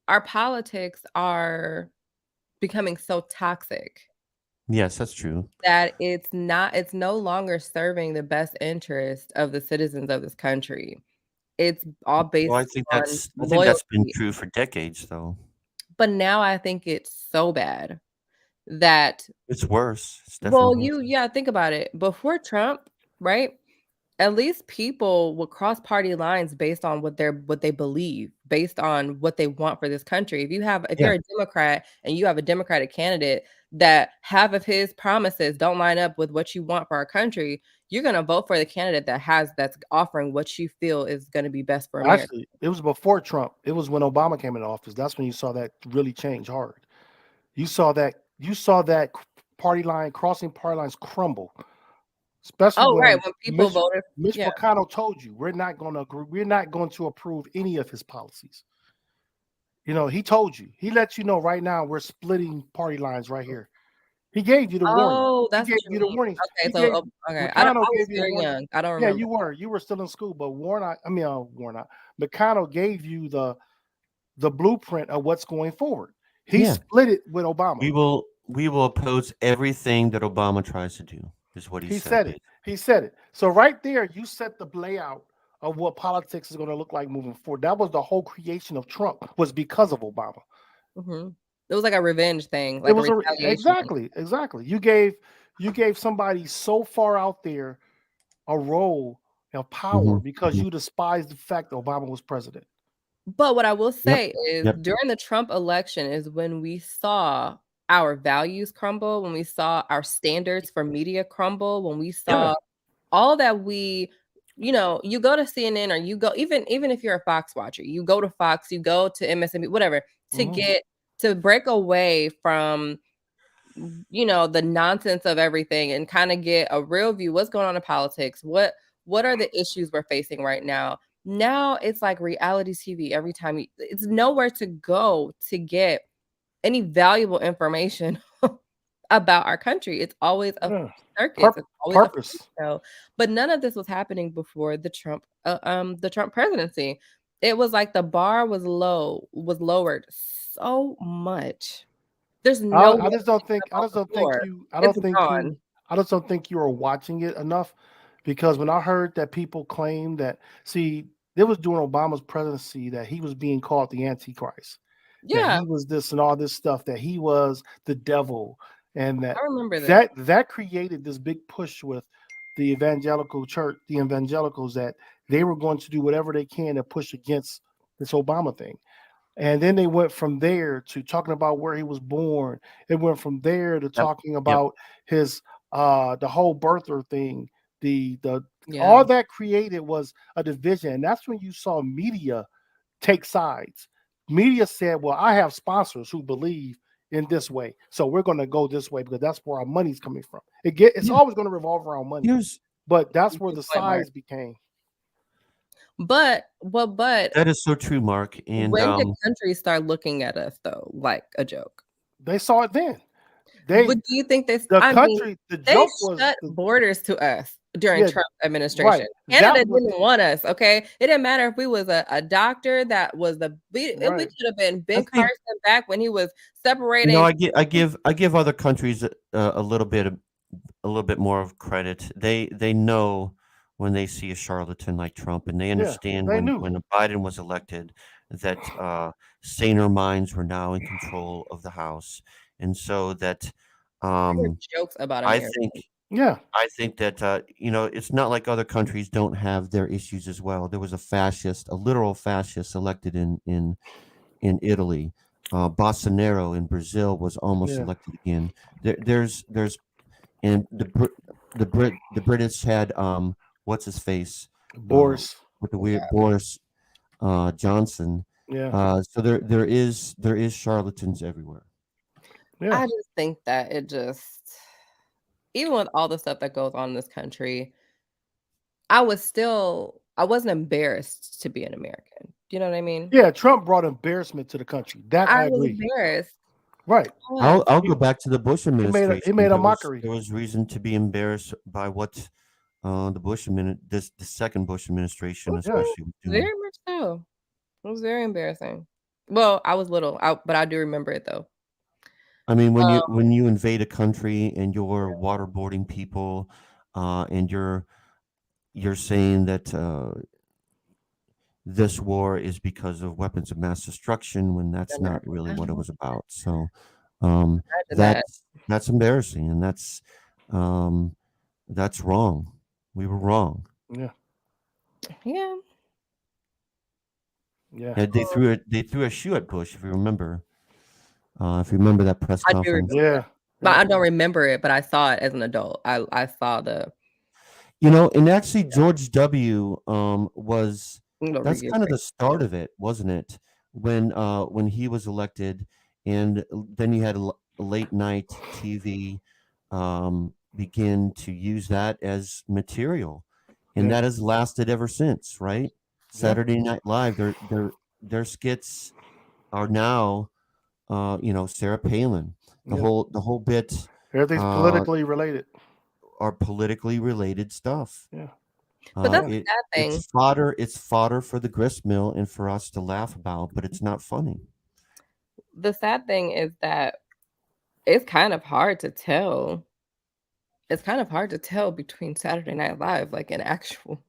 our politics are becoming so toxic Yes, that's true. that it's no longer serving the best interest of the citizens of this country. It's all Well, based on I think that's been loyalty. true for decades, though. But now I think it's so bad that It's worse. It's definitely worse. think about it. Before Trump, right? At least people would cross party lines based on what they believe, based on what they want for this country. If Yeah. you're a Democrat and you have a Democratic candidate that half of his promises don't line up with what you want for our country, you're gonna vote for the candidate that's offering what you feel is gonna be best for America. Actually, it was before Trump. It was when Obama came into office. That's when you saw that really change hard. You saw that crossing party lines crumble, especially Oh, right. when When people voted, Mitch yeah. McConnell told you we're not going to agree, we're not going to approve any of his policies. You know, he told you, he let you know right now we're splitting party lines right here. He gave you the warning. Oh, He that's gave what you you the mean. warnings. Okay, He gave okay. I McConnell was gave you the very warning. young. I don't Yeah, remember. you were still in school, but Warnock. McConnell gave you the blueprint of what's going forward. He Yeah. split it with Obama. We will oppose everything that Obama tries to do, is what He said. said it. He said it. So right there, you set the layout of what politics is going to look like moving forward. That was the whole creation of Trump, was because of Obama. It was like a revenge thing, It like a was retaliation thing. exactly. You gave somebody so far out there a role of power because you despised the fact that Obama was president. But what I will Yep. say is Yep. during the Trump election is when we saw our values crumble, when we saw our standards for media crumble, when we saw all that you go to CNN or you go even if you're a Fox watcher, you go to Fox, you go to MSNBC, whatever, to break away from the nonsense of everything and kind of get a real view what's going on in politics, what are the issues we're facing right now. Now it's like reality TV. Every time it's nowhere to go to get any valuable information about our country. It's always a circus. It's always Purpose. a show. But none of this was happening before the Trump presidency. It was like the bar was lowered so much. There's no I just don't think you are watching it enough, because when I heard that people claim that, see, it was during Obama's presidency that he was being called the Antichrist. That Yeah, he was this and all this stuff, that he was the devil, and I remember that. that created this big push with the evangelical church, the evangelicals, that they were going to do whatever they can to push against this Obama thing. And then they went from there to talking about where he was born. It went from there to talking about his the whole birther thing. The all that created was a division. And that's when you saw media take sides. Media said, well, I have sponsors who believe in this way, so we're going to go this way because that's where our money's coming from. It's always going to revolve around money. But that's where the sides became. But that is so true, Mark. And when did countries start looking at us though like a joke? They saw it then. But do you think they shut borders to us during Trump administration? Right. Canada didn't want us. Okay, it didn't matter if we was a doctor that was we should have been Ben Carson back when he was separating. I give other countries a little bit more of credit. They know when they see a charlatan like Trump, and they understand when Biden was elected that saner minds were now in control of the House, and so that jokes about America. I think that it's not like other countries don't have their issues as well. There was a literal fascist elected in Italy. Bolsonaro in Brazil was almost elected again. There's and the British had what's his face, Boris, with the weird Boris Johnson. So there is charlatans everywhere. I just think that even with all the stuff that goes on in this country, I wasn't embarrassed to be an American. Do you know what I mean? Yeah, Trump brought embarrassment to the country. That I agree. Was embarrassed Right. I'll go back to the Bush He made administration. a mockery. There was reason to be embarrassed by what the the second Bush administration, Yeah. especially, was doing. Very much so. It was very embarrassing. Well, I was little, but I do remember it though. I mean, when you invade a country and you're waterboarding people, and you're saying that this war is because of weapons of mass destruction, when that's not really what it was about. So Imagine that. that's embarrassing, and that's wrong. We were wrong. Yeah. Yeah. Yeah. And they threw a shoe at Bush, if you remember. If you remember that press I do conference. remember. Yeah. But I don't remember it, but I saw it as an adult. I saw the And actually George W. Was that's review. kind of the start of it, wasn't it? When he was elected, and then you had late night TV begin to use that as material, and Yeah. that has lasted ever since, right? Saturday Night Live, their skits are now, Sarah Palin. The Yeah. whole bit Everything's politically related. are politically related stuff. Yeah. But that's the sad thing. It's fodder for the grist mill and for us to laugh about, but it's not funny. The sad thing is that it's kind of hard to tell. It's kind of hard to tell between Saturday Night Live, like an actual.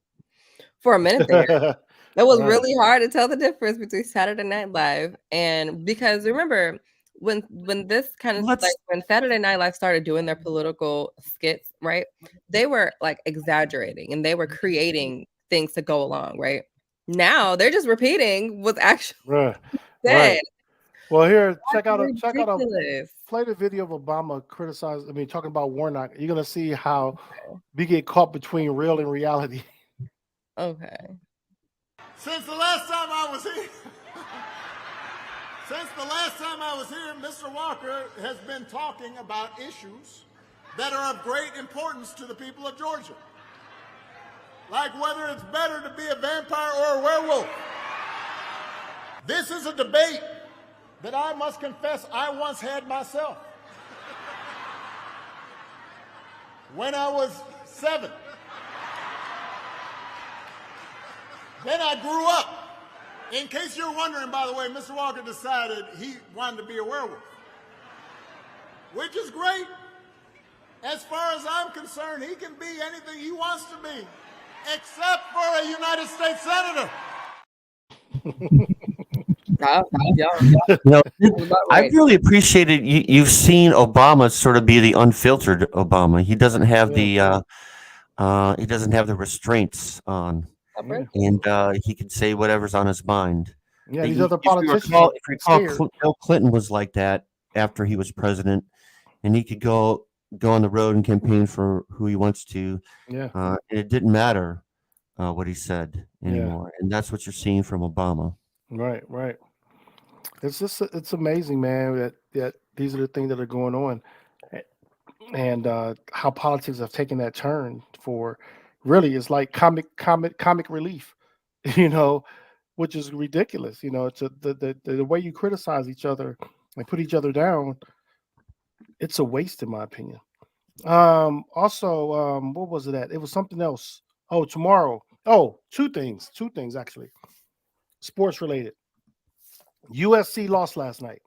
For a minute there, it was Right. really hard to tell the difference between Saturday Night Live and because remember when this kind of like when Saturday Night Live started doing their political skits, right? They were like exaggerating and they were creating things to go along, right? Now they're just repeating what's actually Right. said. Right. Well, here, check out Ridiculous. play the video of Obama talking about Warnock. You're gonna see how we get caught between real and reality. Okay. Since the last time I was here, Mr. Walker has been talking about issues that are of great importance to the people of Georgia. Like whether it's better to be a vampire or a werewolf. This is a debate that I must confess I once had myself. When I was 7. Then I grew up. In case you're wondering, by the way, Mr. Walker decided he wanted to be a werewolf. Which is great. As far as I'm concerned, he can be anything he wants to be, except for a United States Senator. I really appreciated you've seen Obama sort of be the unfiltered Obama. He doesn't have the restraints on. Yeah. And he can say whatever's on his mind. Yeah, these other If you politicians. recall, Bill Clinton was like that after he was president, and he could go on the road and campaign for who he wants to. Yeah. And it didn't matter what he said anymore, and that's what you're seeing from Obama. Right. It's amazing, man, that these are the things that are going on, and how politics have taken that turn for. Really, it's like comic relief, which is ridiculous. It's the way you criticize each other and put each other down. It's a waste, in my opinion. Also, what was it at? It was something else. Oh, tomorrow. Oh, two things actually, sports related. USC lost last night,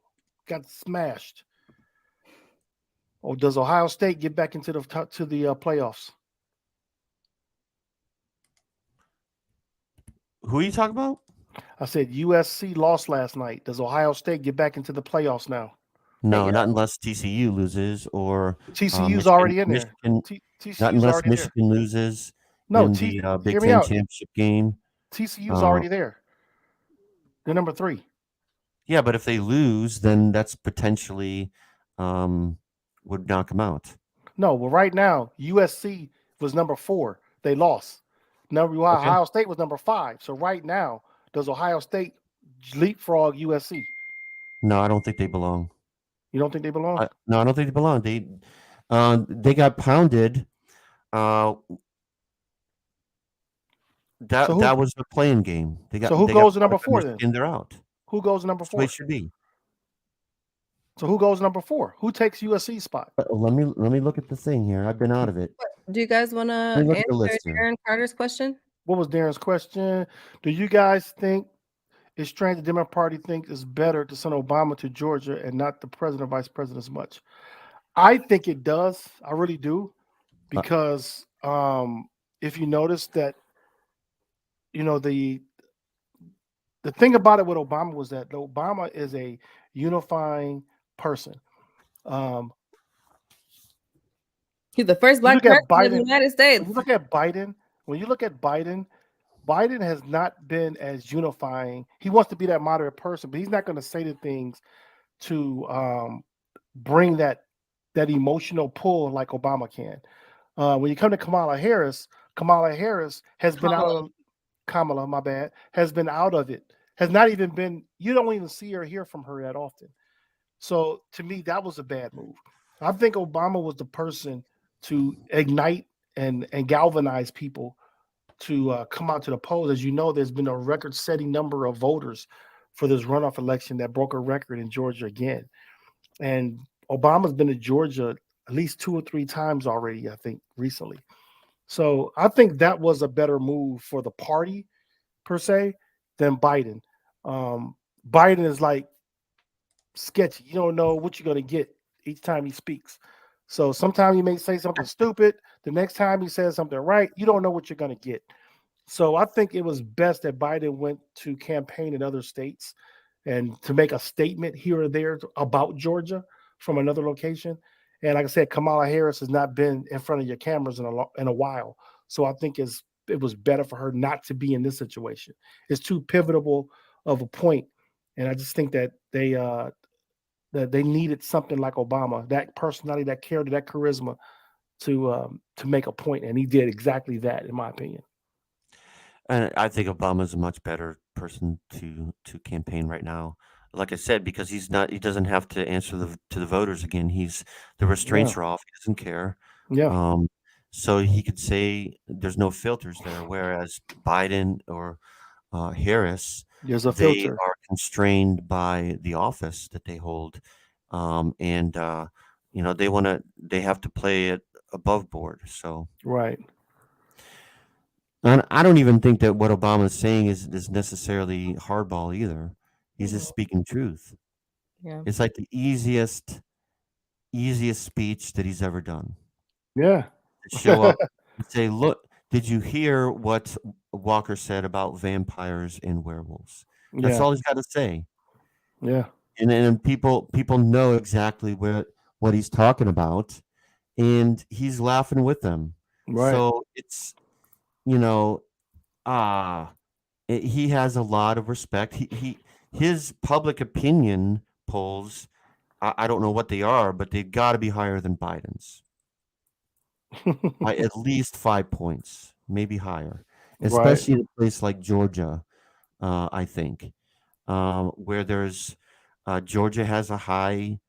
got smashed. Oh, does Ohio State get back into the playoffs? Who are you talking about? I said USC lost last night. Does Ohio State get back into the playoffs now? No, not unless TCU loses or TCU's already in there. Not unless Michigan loses in the Big Ten championship game. TCU's already there. They're number 3. Yeah, but if they lose, then that's potentially would knock them out. No, well, right now USC was number 4. They lost. Ohio State was number 5. So right now, does Ohio State leapfrog USC? No, I don't think they belong. You don't think they belong? No, I don't think they belong. They got pounded. That was the playing game. So who goes to number 4 then? And they're out. Who goes to number 4? It should be. So who goes number 4? Who takes USC's spot? Let me look at the thing here. I've been out of it. Do you guys want to Let me look at the answer list here. Darren Carter's question? What was Darren's question? Do you guys think it's strange the Democratic Party thinks it's better to send Obama to Georgia and not the president or vice president as much? I think it does. I really do. Because if you notice that, the thing about it with Obama was that Obama is a unifying person. He's the first black look at president of the Biden- United States. When you look at Biden, Biden has not been as unifying. He wants to be that moderate person, but he's not going to say the things to bring that emotional pull like Obama can. When you come to Kamala Harris has been out of Kamala, my bad, has been out of it. Has not even been. You don't even see or hear from her that often. So to me, that was a bad move. I think Obama was the person to ignite and galvanize people to come out to the polls. As you know, there's been a record-setting number of voters for this runoff election that broke a record in Georgia again. And Obama's been to Georgia at least 2 or 3 times already, I think, recently. So I think that was a better move for the party, per se, than Biden. Biden is like sketchy. You don't know what you're going to get each time he speaks. So sometimes he may say something stupid. The next time he says something right, you don't know what you're going to get. So I think it was best that Biden went to campaign in other states and to make a statement here or there about Georgia from another location. And like I said, Kamala Harris has not been in front of your cameras in a while. So I think it was better for her not to be in this situation. It's too pivotal of a point. And I just think that they needed something like Obama, that personality, that character, that charisma to make a point. And he did exactly that, in my opinion. And I think Obama's a much better person to campaign right now. Like I said, because he doesn't have to answer to the voters again. The restraints are off. He doesn't care. Yeah. So he could say there's no filters there. Whereas Biden or Harris, There's a they filter. are constrained by the office that they hold, and they have to play it above board. So Right. and I don't even think that what Obama is saying is necessarily hardball either. He's just speaking truth. Yeah. It's like the easiest speech that he's ever done. Yeah. To show up and say, look, did you hear what Walker said about vampires and werewolves? That's Yeah. all he's got to say. Yeah. And then people know exactly what he's talking about, and he's laughing with them. Right. So it's, he has a lot of respect. His public opinion polls, I don't know what they are, but they've got to be higher than Biden's by at least 5 points, maybe higher, especially in a place like Georgia. I think where there's Georgia has a high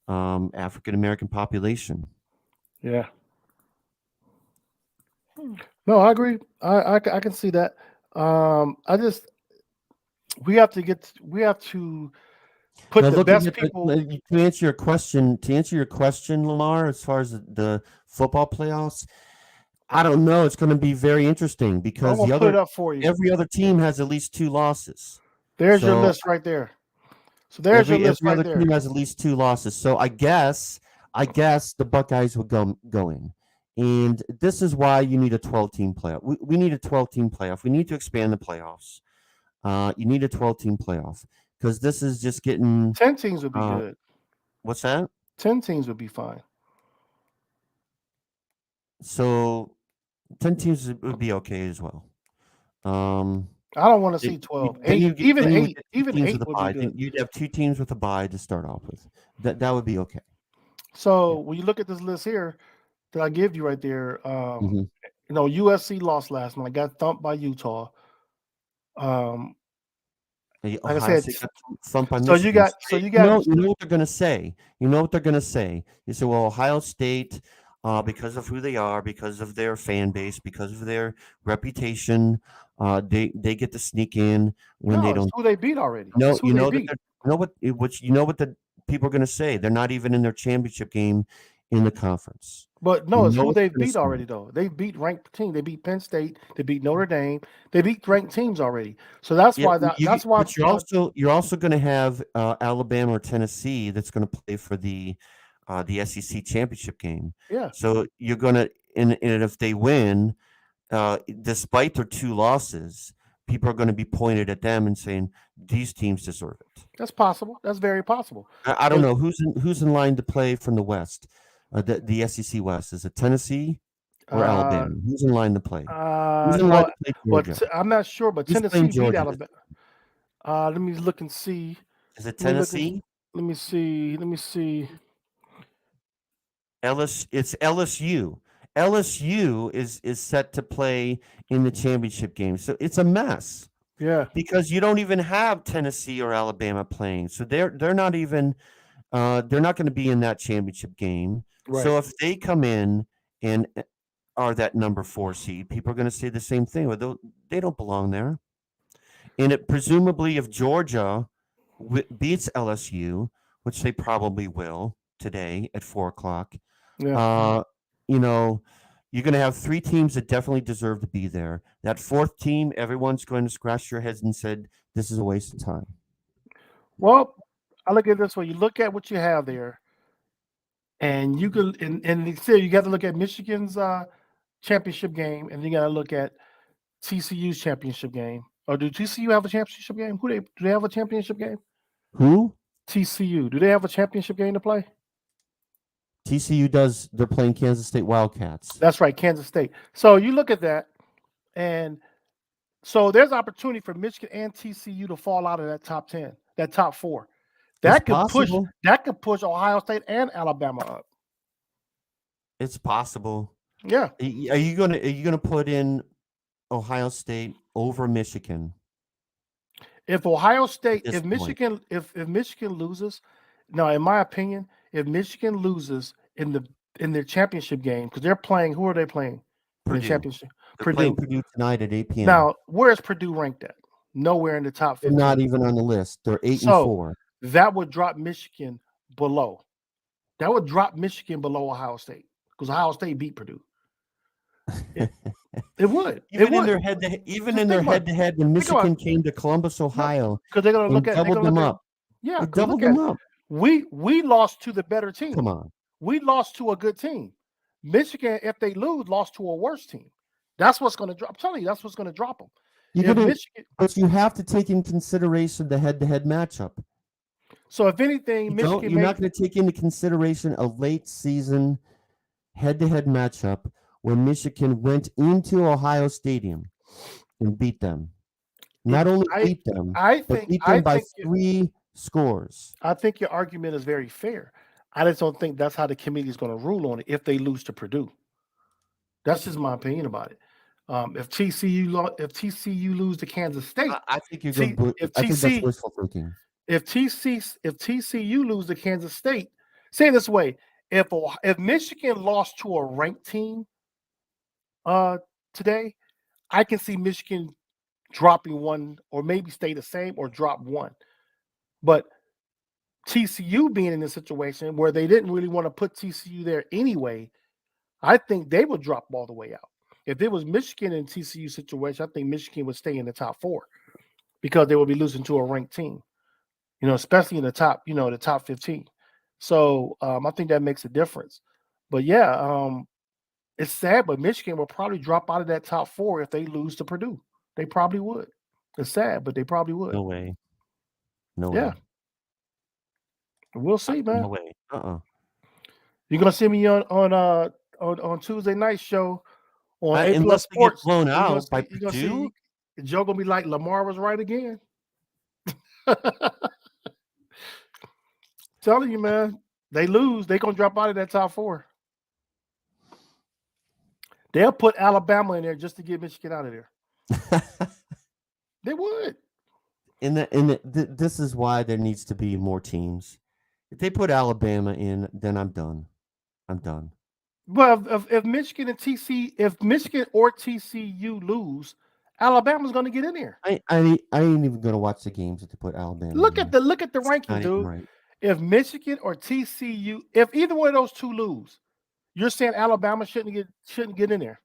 African American population. Yeah. No, I agree. I can see that. We have to put Now, the looking best at people. to answer your question, Lamar, as far as the football playoffs, I don't know. It's going to be very interesting I'm because gonna put it up for you. every other team has at least 2 losses. There's your So list right there. So there's your list every right other there. team has at least 2 losses. So I guess the Buckeyes would go in. And this is why you need a 12-team playoff. We need a 12-team playoff. We need to expand the playoffs. You need a 12-team playoff because this is just getting 10 teams would be good. What's that? 10 teams would be fine. So 10 teams would be okay as well. I don't want to see 12. Even eight would be good. You'd have 2 teams with a bye to start off with. That would be okay. So when you look at this list here that I gave you right there, USC lost last night. Got thumped by Utah. Like I said, thumped by so you got you know what they're going to say. You say, well, Ohio State, because of who they are, because of their fan base, because of their reputation, they get to sneak in when they don't. Who they beat already. No, you know what people are going to say they're not even in their championship game in the conference. But no, You it's know who it's they've gonna beat snow. already, though. They beat ranked teams. They beat Penn State. They beat Notre Dame. They beat ranked teams already. So that's Yeah, why but you're also going to have Alabama or Tennessee that's going to play for the SEC championship game. yeah. So you're going to, and if they win, despite their 2 losses, people are going to be pointed at them and saying these teams deserve it. That's possible. That's very possible. I don't know who's in line to play from the West, the SEC West. Is it Tennessee or Uh, Alabama? Who's in line to play? Who's in line well, to play Georgia? I'm not sure, but Who's playing Tennessee beat Georgia? Alabama. Let me look and see. Is it Let me look and Tennessee? let me see. Let me see. It's LSU. LSU is set to play in the championship game. So it's a mess Yeah. because you don't even have Tennessee or Alabama playing. So they're not even they're not going to be in that championship game. Right. So if they come in and are that number 4 seed, people are going to say the same thing. Well, they don't belong there. And it presumably if Georgia beats LSU, which they probably will today at 4:00, Yeah. you know, you're going to have 3 teams that definitely deserve to be there. That 4th team, everyone's going to scratch their heads and said, this is a waste of time. Well, I look at it this way. You look at what you have there, and you can and still you got to look at Michigan's championship game, and you got to look at TCU's championship game. Or do TCU have a championship game? Do they have a championship game? Who? TCU. Do they have a championship game to play? TCU does. They're playing Kansas State Wildcats. That's right, Kansas State. So you look at that, and so there's opportunity for Michigan and TCU to fall out of that top 10, that top 4. That could push Ohio State and Alabama up. It's possible. Yeah. Are you gonna put in Ohio State over Michigan? If Michigan loses, no, in my opinion, if Michigan loses in their championship game, because they're playing, who are they playing in the championship? They're playing Purdue tonight at 8 p.m. Now, where is Purdue ranked at? Nowhere in the top 15. They're not even on the list. They're 8-4. That would drop Michigan below. That would drop Michigan below Ohio State because Ohio State beat Purdue. It would. Even in their head-to-head, when Michigan came to Columbus, Ohio, because they're going to look at doubled them up. Yeah, doubled them up. We lost to the better team. Come on, we lost to a good team. Michigan, if they lose, lost to a worse team. That's what's going to drop. I'm telling you, that's what's going to drop them. But you have to take in consideration the head-to-head matchup. So if anything, you're not going to take into consideration a late season head-to-head matchup when Michigan went into Ohio Stadium and beat them. Not only beat them, but beat them by 3 scores. I think your argument is very fair. I just don't think that's how the committee is going to rule on it if they lose to Purdue. That's just my opinion about it. If TCU lose to Kansas State, I think you're going to. I think that's wishful thinking. If TCU lose to Kansas State, say it this way: if Michigan lost to a ranked team today, I can see Michigan dropping 1 or maybe stay the same or drop 1. But TCU being in a situation where they didn't really want to put TCU there anyway, I think they would drop all the way out. If it was Michigan in TCU situation, I think Michigan would stay in the top 4 because they would be losing to a ranked team. Especially in the top 15. So I think that makes a difference. But yeah, it's sad, but Michigan will probably drop out of that top 4 if they lose to Purdue. They probably would. It's sad, but they probably would. No way. No yeah. way. We'll see, man. No way. You're gonna see me on Tuesday night show on A Plus Sports. Get blown out by Purdue. Joe gonna be like, Lamar was right again. Telling you, man, they lose, they gonna drop out of that top 4. They'll put Alabama in there just to get Michigan out of there. They would. This is why there needs to be more teams. If they put Alabama in, then I'm done. Well, if Michigan or TCU lose, Alabama's going to get in there. I ain't even going to watch the games if they put Alabama. Look at the rankings, dude. Right. if Michigan or TCU, if either one of those two lose, you're saying Alabama shouldn't get in there.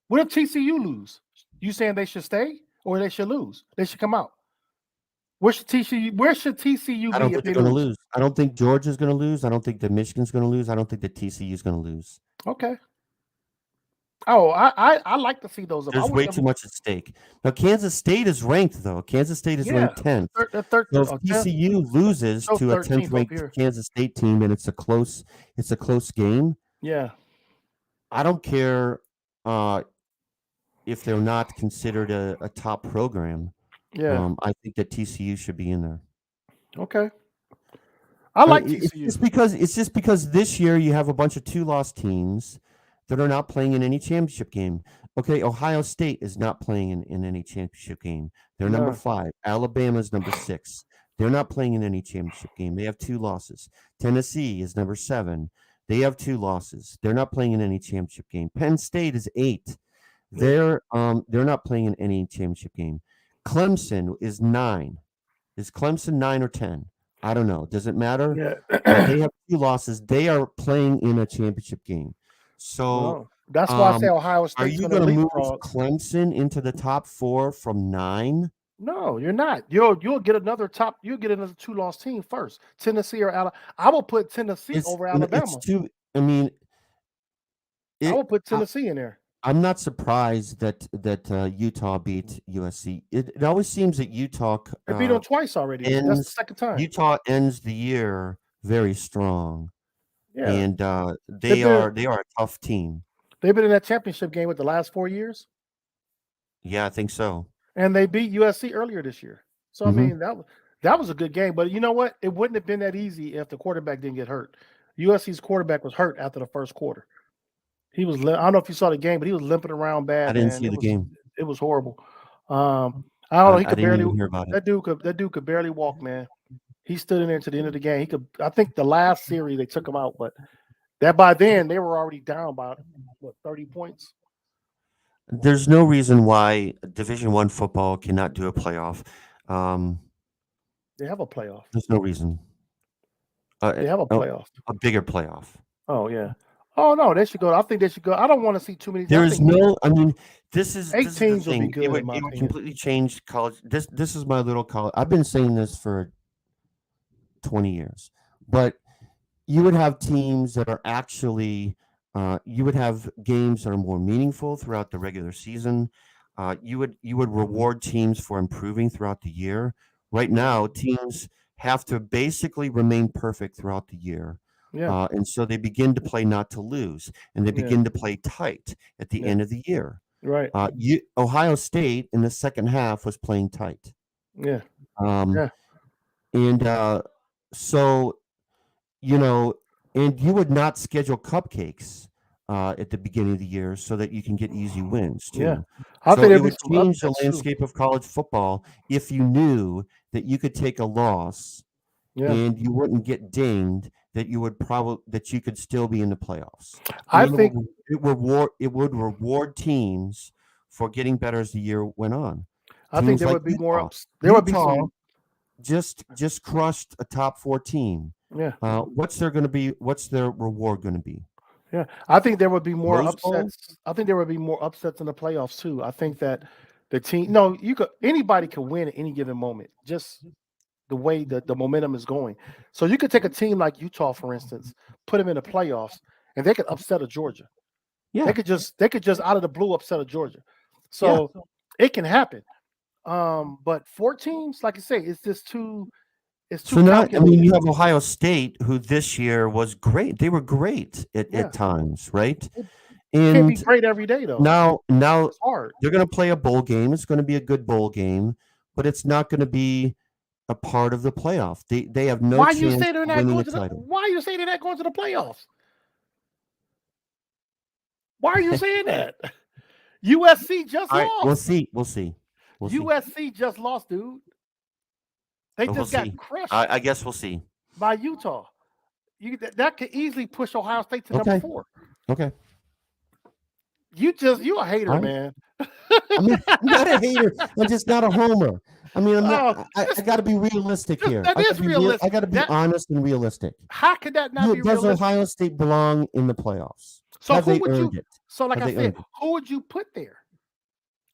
What if TCU lose? You saying they should stay or they should lose? They should come out. Where should TCU I don't be if think they're they going to lose? lose. I don't think Georgia's going to lose. I don't think that Michigan's going to lose. I don't think that TCU's going to lose. Okay. Oh, I like to see those. There's way too much at stake. Now, Kansas State is ranked, though. Kansas State is ranked 10th. So if TCU loses to a 10th ranked Kansas State team and it's a close game. Yeah. I don't care if they're not considered a top program. Yeah. I think that TCU should be in there. Okay. I like TCU. It's just because this year you have a bunch of 2-loss teams that are not playing in any championship game. Okay, Ohio State is not playing in any championship game. They're number 5. Alabama's number 6. They're not playing in any championship game. They have 2 losses. Tennessee is number 7. They have 2 losses. They're not playing in any championship game. Penn State is 8. They're not playing in any championship game. Clemson is 9. Is Clemson 9 or 10? I don't know. Does it matter? Yeah. They have 2 losses. They are playing in a championship game. So that's why I say Ohio State. Are you going to move Clemson into the top 4 from 9? No, you're not. You'll get another 2-loss team first. Tennessee or Alabama. I will put Tennessee over Alabama. I will put Tennessee in there. I'm not surprised that Utah beat USC. It always seems that Utah they beat them twice already. That's the second time. Utah ends the year very strong. Yeah. And they are a tough team. They've been in that championship game with the last 4 years. Yeah, I think so. And they beat USC earlier this year. So I mean that was a good game. But you know what? It wouldn't have been that easy if the quarterback didn't get hurt. USC's quarterback was hurt after the first quarter. He was. I don't know if you saw the game, but he was limping around bad. I didn't see the game. It was horrible. I don't know. He could barely hear about it. That dude could barely walk, man. He stood in there to the end of the game. He could. I think the last series they took him out, but that by then they were already down by 30 points. There's no reason why Division I football cannot do a playoff. They have a playoff. There's no reason. They have a playoff. A bigger playoff. Oh yeah. Oh no, they should go. I think they should go. I don't want to see too many. There is no. I mean, this is 8 teams will be good. It would completely change college. This is my little college. I've been saying this for 20 years, but you would have teams that are actually. You would have games that are more meaningful throughout the regular season. You would reward teams for improving throughout the year. Right now, teams have to basically remain perfect throughout the year. Yeah. And so they begin to play not to lose, and they begin to play tight at the end of the year. Right. Ohio State in the second half was playing tight. Yeah. And so, and you would not schedule cupcakes at the beginning of the year so that you can get easy wins too. Yeah. I think it would change the landscape of college football if you knew that you could take a loss and you wouldn't get dinged. That you could still be in the playoffs. I think it would reward teams for getting better as the year went on. I think there would be more. There would be some. Just crushed a top 4 team. Yeah. What's their reward going to be? Yeah, I think there would be more upsets. I think there would be more upsets in the playoffs too. I think that the team. No, anybody can win at any given moment. Just the way that the momentum is going. So you could take a team like Utah, for instance, put them in the playoffs, and they could upset a Georgia. Yeah. They could just out of the blue upset a Georgia. So it can happen. But 4 teams, like I say, it's just too. It's too. You have Ohio State, who this year was great. They were great at times, right? And can't be great every day though. Now it's hard. They're going to play a bowl game. It's going to be a good bowl game, but it's not going to be a part of the playoff. They have no chance of winning the title. Why are you saying they're not going to the playoffs? Why are you saying that? USC just lost. We'll see. USC just lost, dude. They just got crushed. I guess we'll see. By Utah. That could easily push Ohio State to number 4. Okay. You a hater, All right. man. I mean, I'm not a hater. I'm just not a homer. I mean, I'm Oh, not. I got to be realistic here. that I got is to be real. I realistic. got to be That honest and realistic. how could that not be Does realistic? Ohio State belong in the playoffs? So Have who they would you? earned it? So like Have I they said, earned it? who would you put there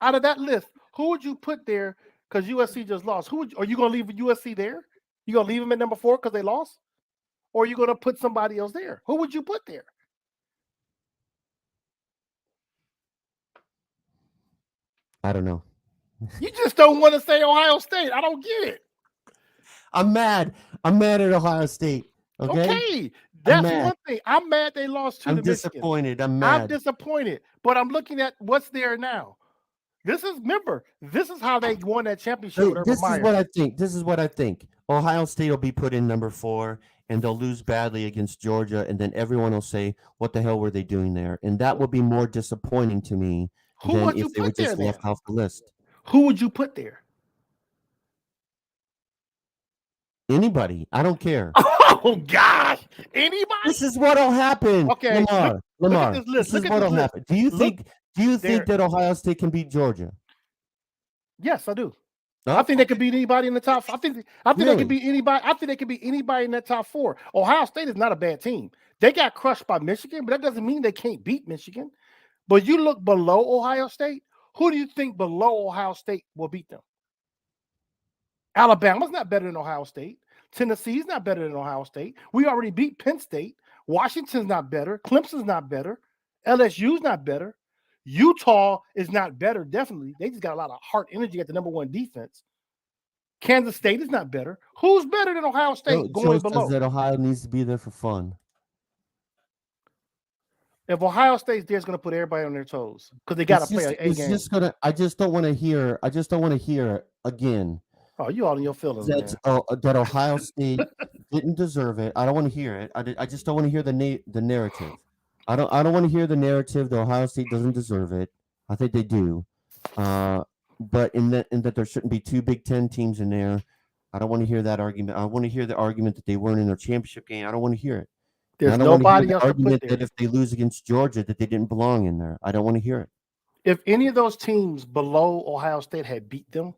out of that list? Who would you put there? Because USC just lost. Are you going to leave USC there? You going to leave them at number 4 because they lost, or are you going to put somebody else there? Who would you put there? I don't know. You just don't want to say Ohio State. I don't get it. I'm mad. I'm mad at Ohio State. Okay. That's mad. one thing. I'm mad they lost to I'm the Michigan. disappointed. I'm I'm mad. disappointed, but I'm looking at what's there now. This is how they won that championship with Urban This is Meyer. what I think. This is what I think. Ohio State will be put in number 4, and they'll lose badly against Georgia, and then everyone will say, "What the hell were they doing there?" And that will be more disappointing to me Who than would you if they were put there just then? left off the list. Who would you put there? Anybody. I don't care. Oh gosh, anybody? This is what'll happen. Okay, Lamar. at this list. This Look is at this what'll list. happen. Do you think there. that Ohio State can beat Georgia? Yes, I do. Oh, I think they could beat anybody in the top. I think they Really? could beat anybody. I think they could beat anybody in that top 4. Ohio State is not a bad team. They got crushed by Michigan, but that doesn't mean they can't beat Michigan. But you look below Ohio State. Who do you think below Ohio State will beat them? Alabama's not better than Ohio State. Tennessee's not better than Ohio State. We already beat Penn State. Washington's not better. Clemson's not better. LSU's not better. Utah is not better, definitely. They just got a lot of heart energy at the number 1 defense. Kansas State is not better. Who's better than Ohio State going Joyce below? says that Ohio needs to be there for fun. If Ohio State's there, it's going to put everybody on their toes because they got to play a game. I just don't want to hear. I just don't want to hear again. Oh, you all in your feelings, man. That Ohio State didn't deserve it. I don't want to hear it. I just don't want to hear the narrative. I don't want to hear the narrative that Ohio State doesn't deserve it. I think they do. But in that there shouldn't be 2 Big Ten teams in there. I don't want to hear that argument. I want to hear the argument that they weren't in their championship game. I don't want to hear it. There's nobody else to put there. That if they lose against Georgia, that they didn't belong in there. I don't want to hear it. If any of those teams below Ohio State had beat them,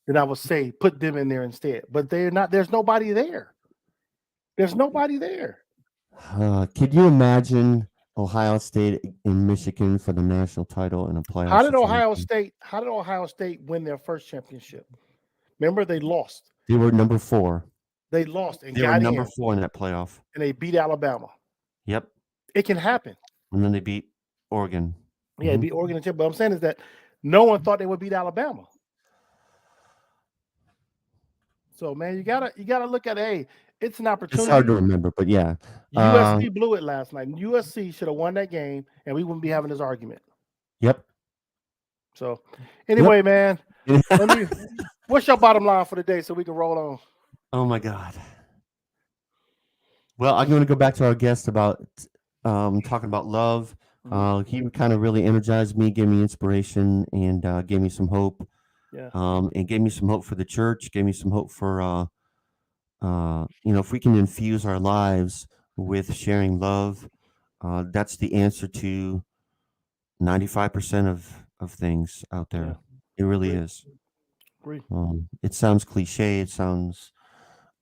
then I would say put them in there instead. But they're not. There's nobody there. There's nobody there. Could you imagine Ohio State in Michigan for the national title in a playoff? How did Ohio State win their first championship? Remember, they lost. They were number 4. They lost and They got were number in, 4 in that playoff. and they beat Alabama. Yep. It can happen. And then they beat Oregon. Yeah, they beat Oregon. But I'm saying is that no one thought they would beat Alabama. So man, you gotta look at it's an opportunity. It's hard to remember, but yeah. USC blew it last night. USC should have won that game, and we wouldn't be having this argument. Yep. So anyway, man, what's your bottom line for the day so we can roll on? Oh my God. Well, I'm going to go back to our guest about talking about love. He kind of really energized me, gave me inspiration, and gave me some hope. Yeah. And gave me some hope for the church. Gave me some hope for if we can infuse our lives with sharing love, that's the answer to 95% of things out there. Yeah. It really is. Agree. It sounds cliche. It sounds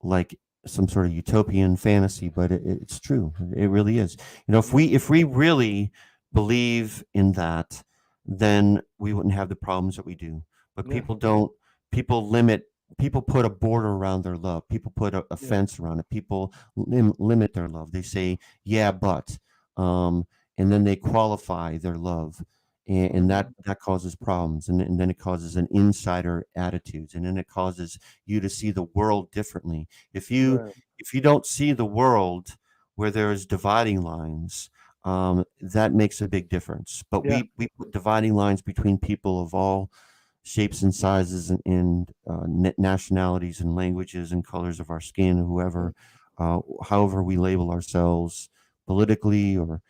like some sort of utopian fantasy, but it's true. It really is. If we really believe in that, then we wouldn't have the problems that we do. But people don't. People put a border around their love. People put a fence around it. People limit their love. They say, "Yeah, but," and then they qualify their love, and that causes problems. And then it causes an insider attitudes, and then it causes you to see the world differently. If you don't see the world where there is dividing lines, that makes a big difference. But we put dividing lines between people of all shapes and sizes and nationalities and languages and colors of our skin, whoever, however we label ourselves politically, or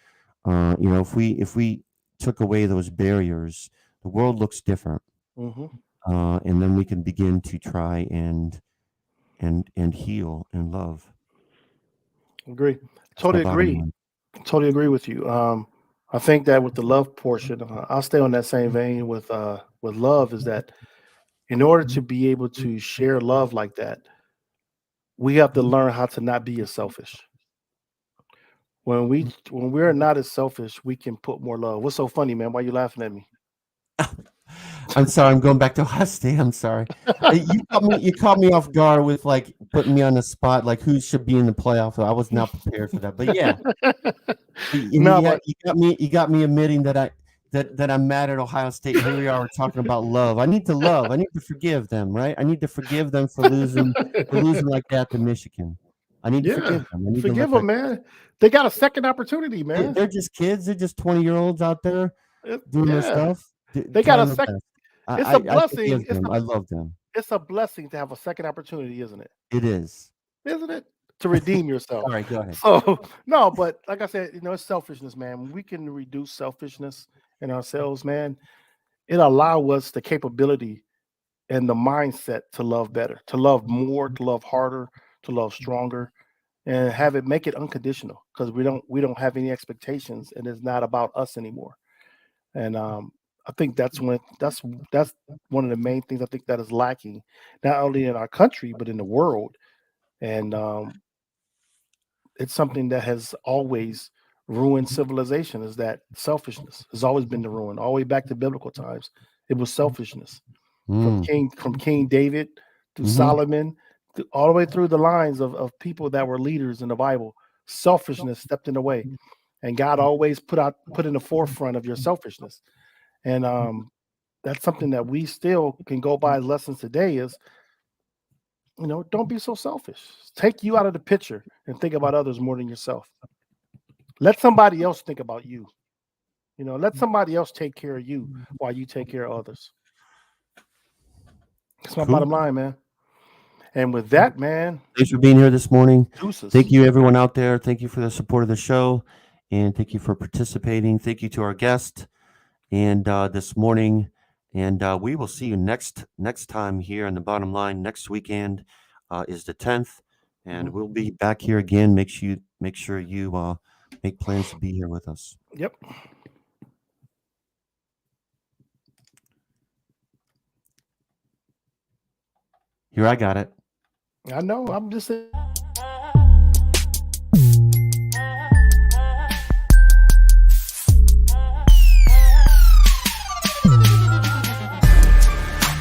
if we took away those barriers, the world looks different. And then we can begin to try and heal and love. Agree. Totally agree with you. I think that with the love portion, I'll stay on that same vein with love. Is that in order to be able to share love like that, we have to learn how to not be as selfish. When we're not as selfish, we can put more love. What's so funny, man? Why you laughing at me? I'm sorry. I'm going back to Ohio State. I'm sorry. You caught me off guard with like putting me on the spot, like who should be in the playoff. I was not prepared for that. But yeah, No, but you got me admitting that I'm mad at Ohio State. Here we are, we're talking about love. I need to love. I need to forgive them, right? I need to forgive them for losing like that to Michigan. I need to yeah, forgive them. I need to forgive let them, that. man. They got a second opportunity, They're, man. they're just kids. They're just 20-year-olds out there doing their Yeah, stuff, they got a trying their sec. best. It's a I blessing. forgive them. I love them. It's a blessing to have a second opportunity, isn't it? It is. Isn't it? To redeem yourself. Sorry, go ahead. So no, but like I said, it's selfishness, man. When we can reduce selfishness in ourselves, man, it allow us the capability and the mindset to love better, to love more, to love harder, to love stronger, and have it make it unconditional because we don't have any expectations and it's not about us anymore. And I think that's one of the main things I think that is lacking, not only in our country but in the world. And it's something that has always ruined civilization. Is that selfishness has always been the ruin, all the way back to biblical times. It was selfishness Mm, from King David to hmm Solomon, all the way through the lines of people that were leaders in the Bible. Selfishness stepped in the way, and God always put in the forefront of your selfishness. And that's something that we still can go by as lessons today. Is don't be so selfish. Take you out of the picture and think about others more than yourself. Let somebody else think about you. Let somebody else take care of you while you take care of others. That's my cool. bottom line, man. And with that, man, Thanks for being here this morning. Thank deuces. you, everyone out there. Thank you for the support of the show, and thank you for participating. Thank you to our guest and this morning, and we will see you next time here on the Bottom Line. Next weekend is the 10th, and we'll be back here again. Make sure you make plans to be here with us. Yep. Here, I got it. I know. I'm just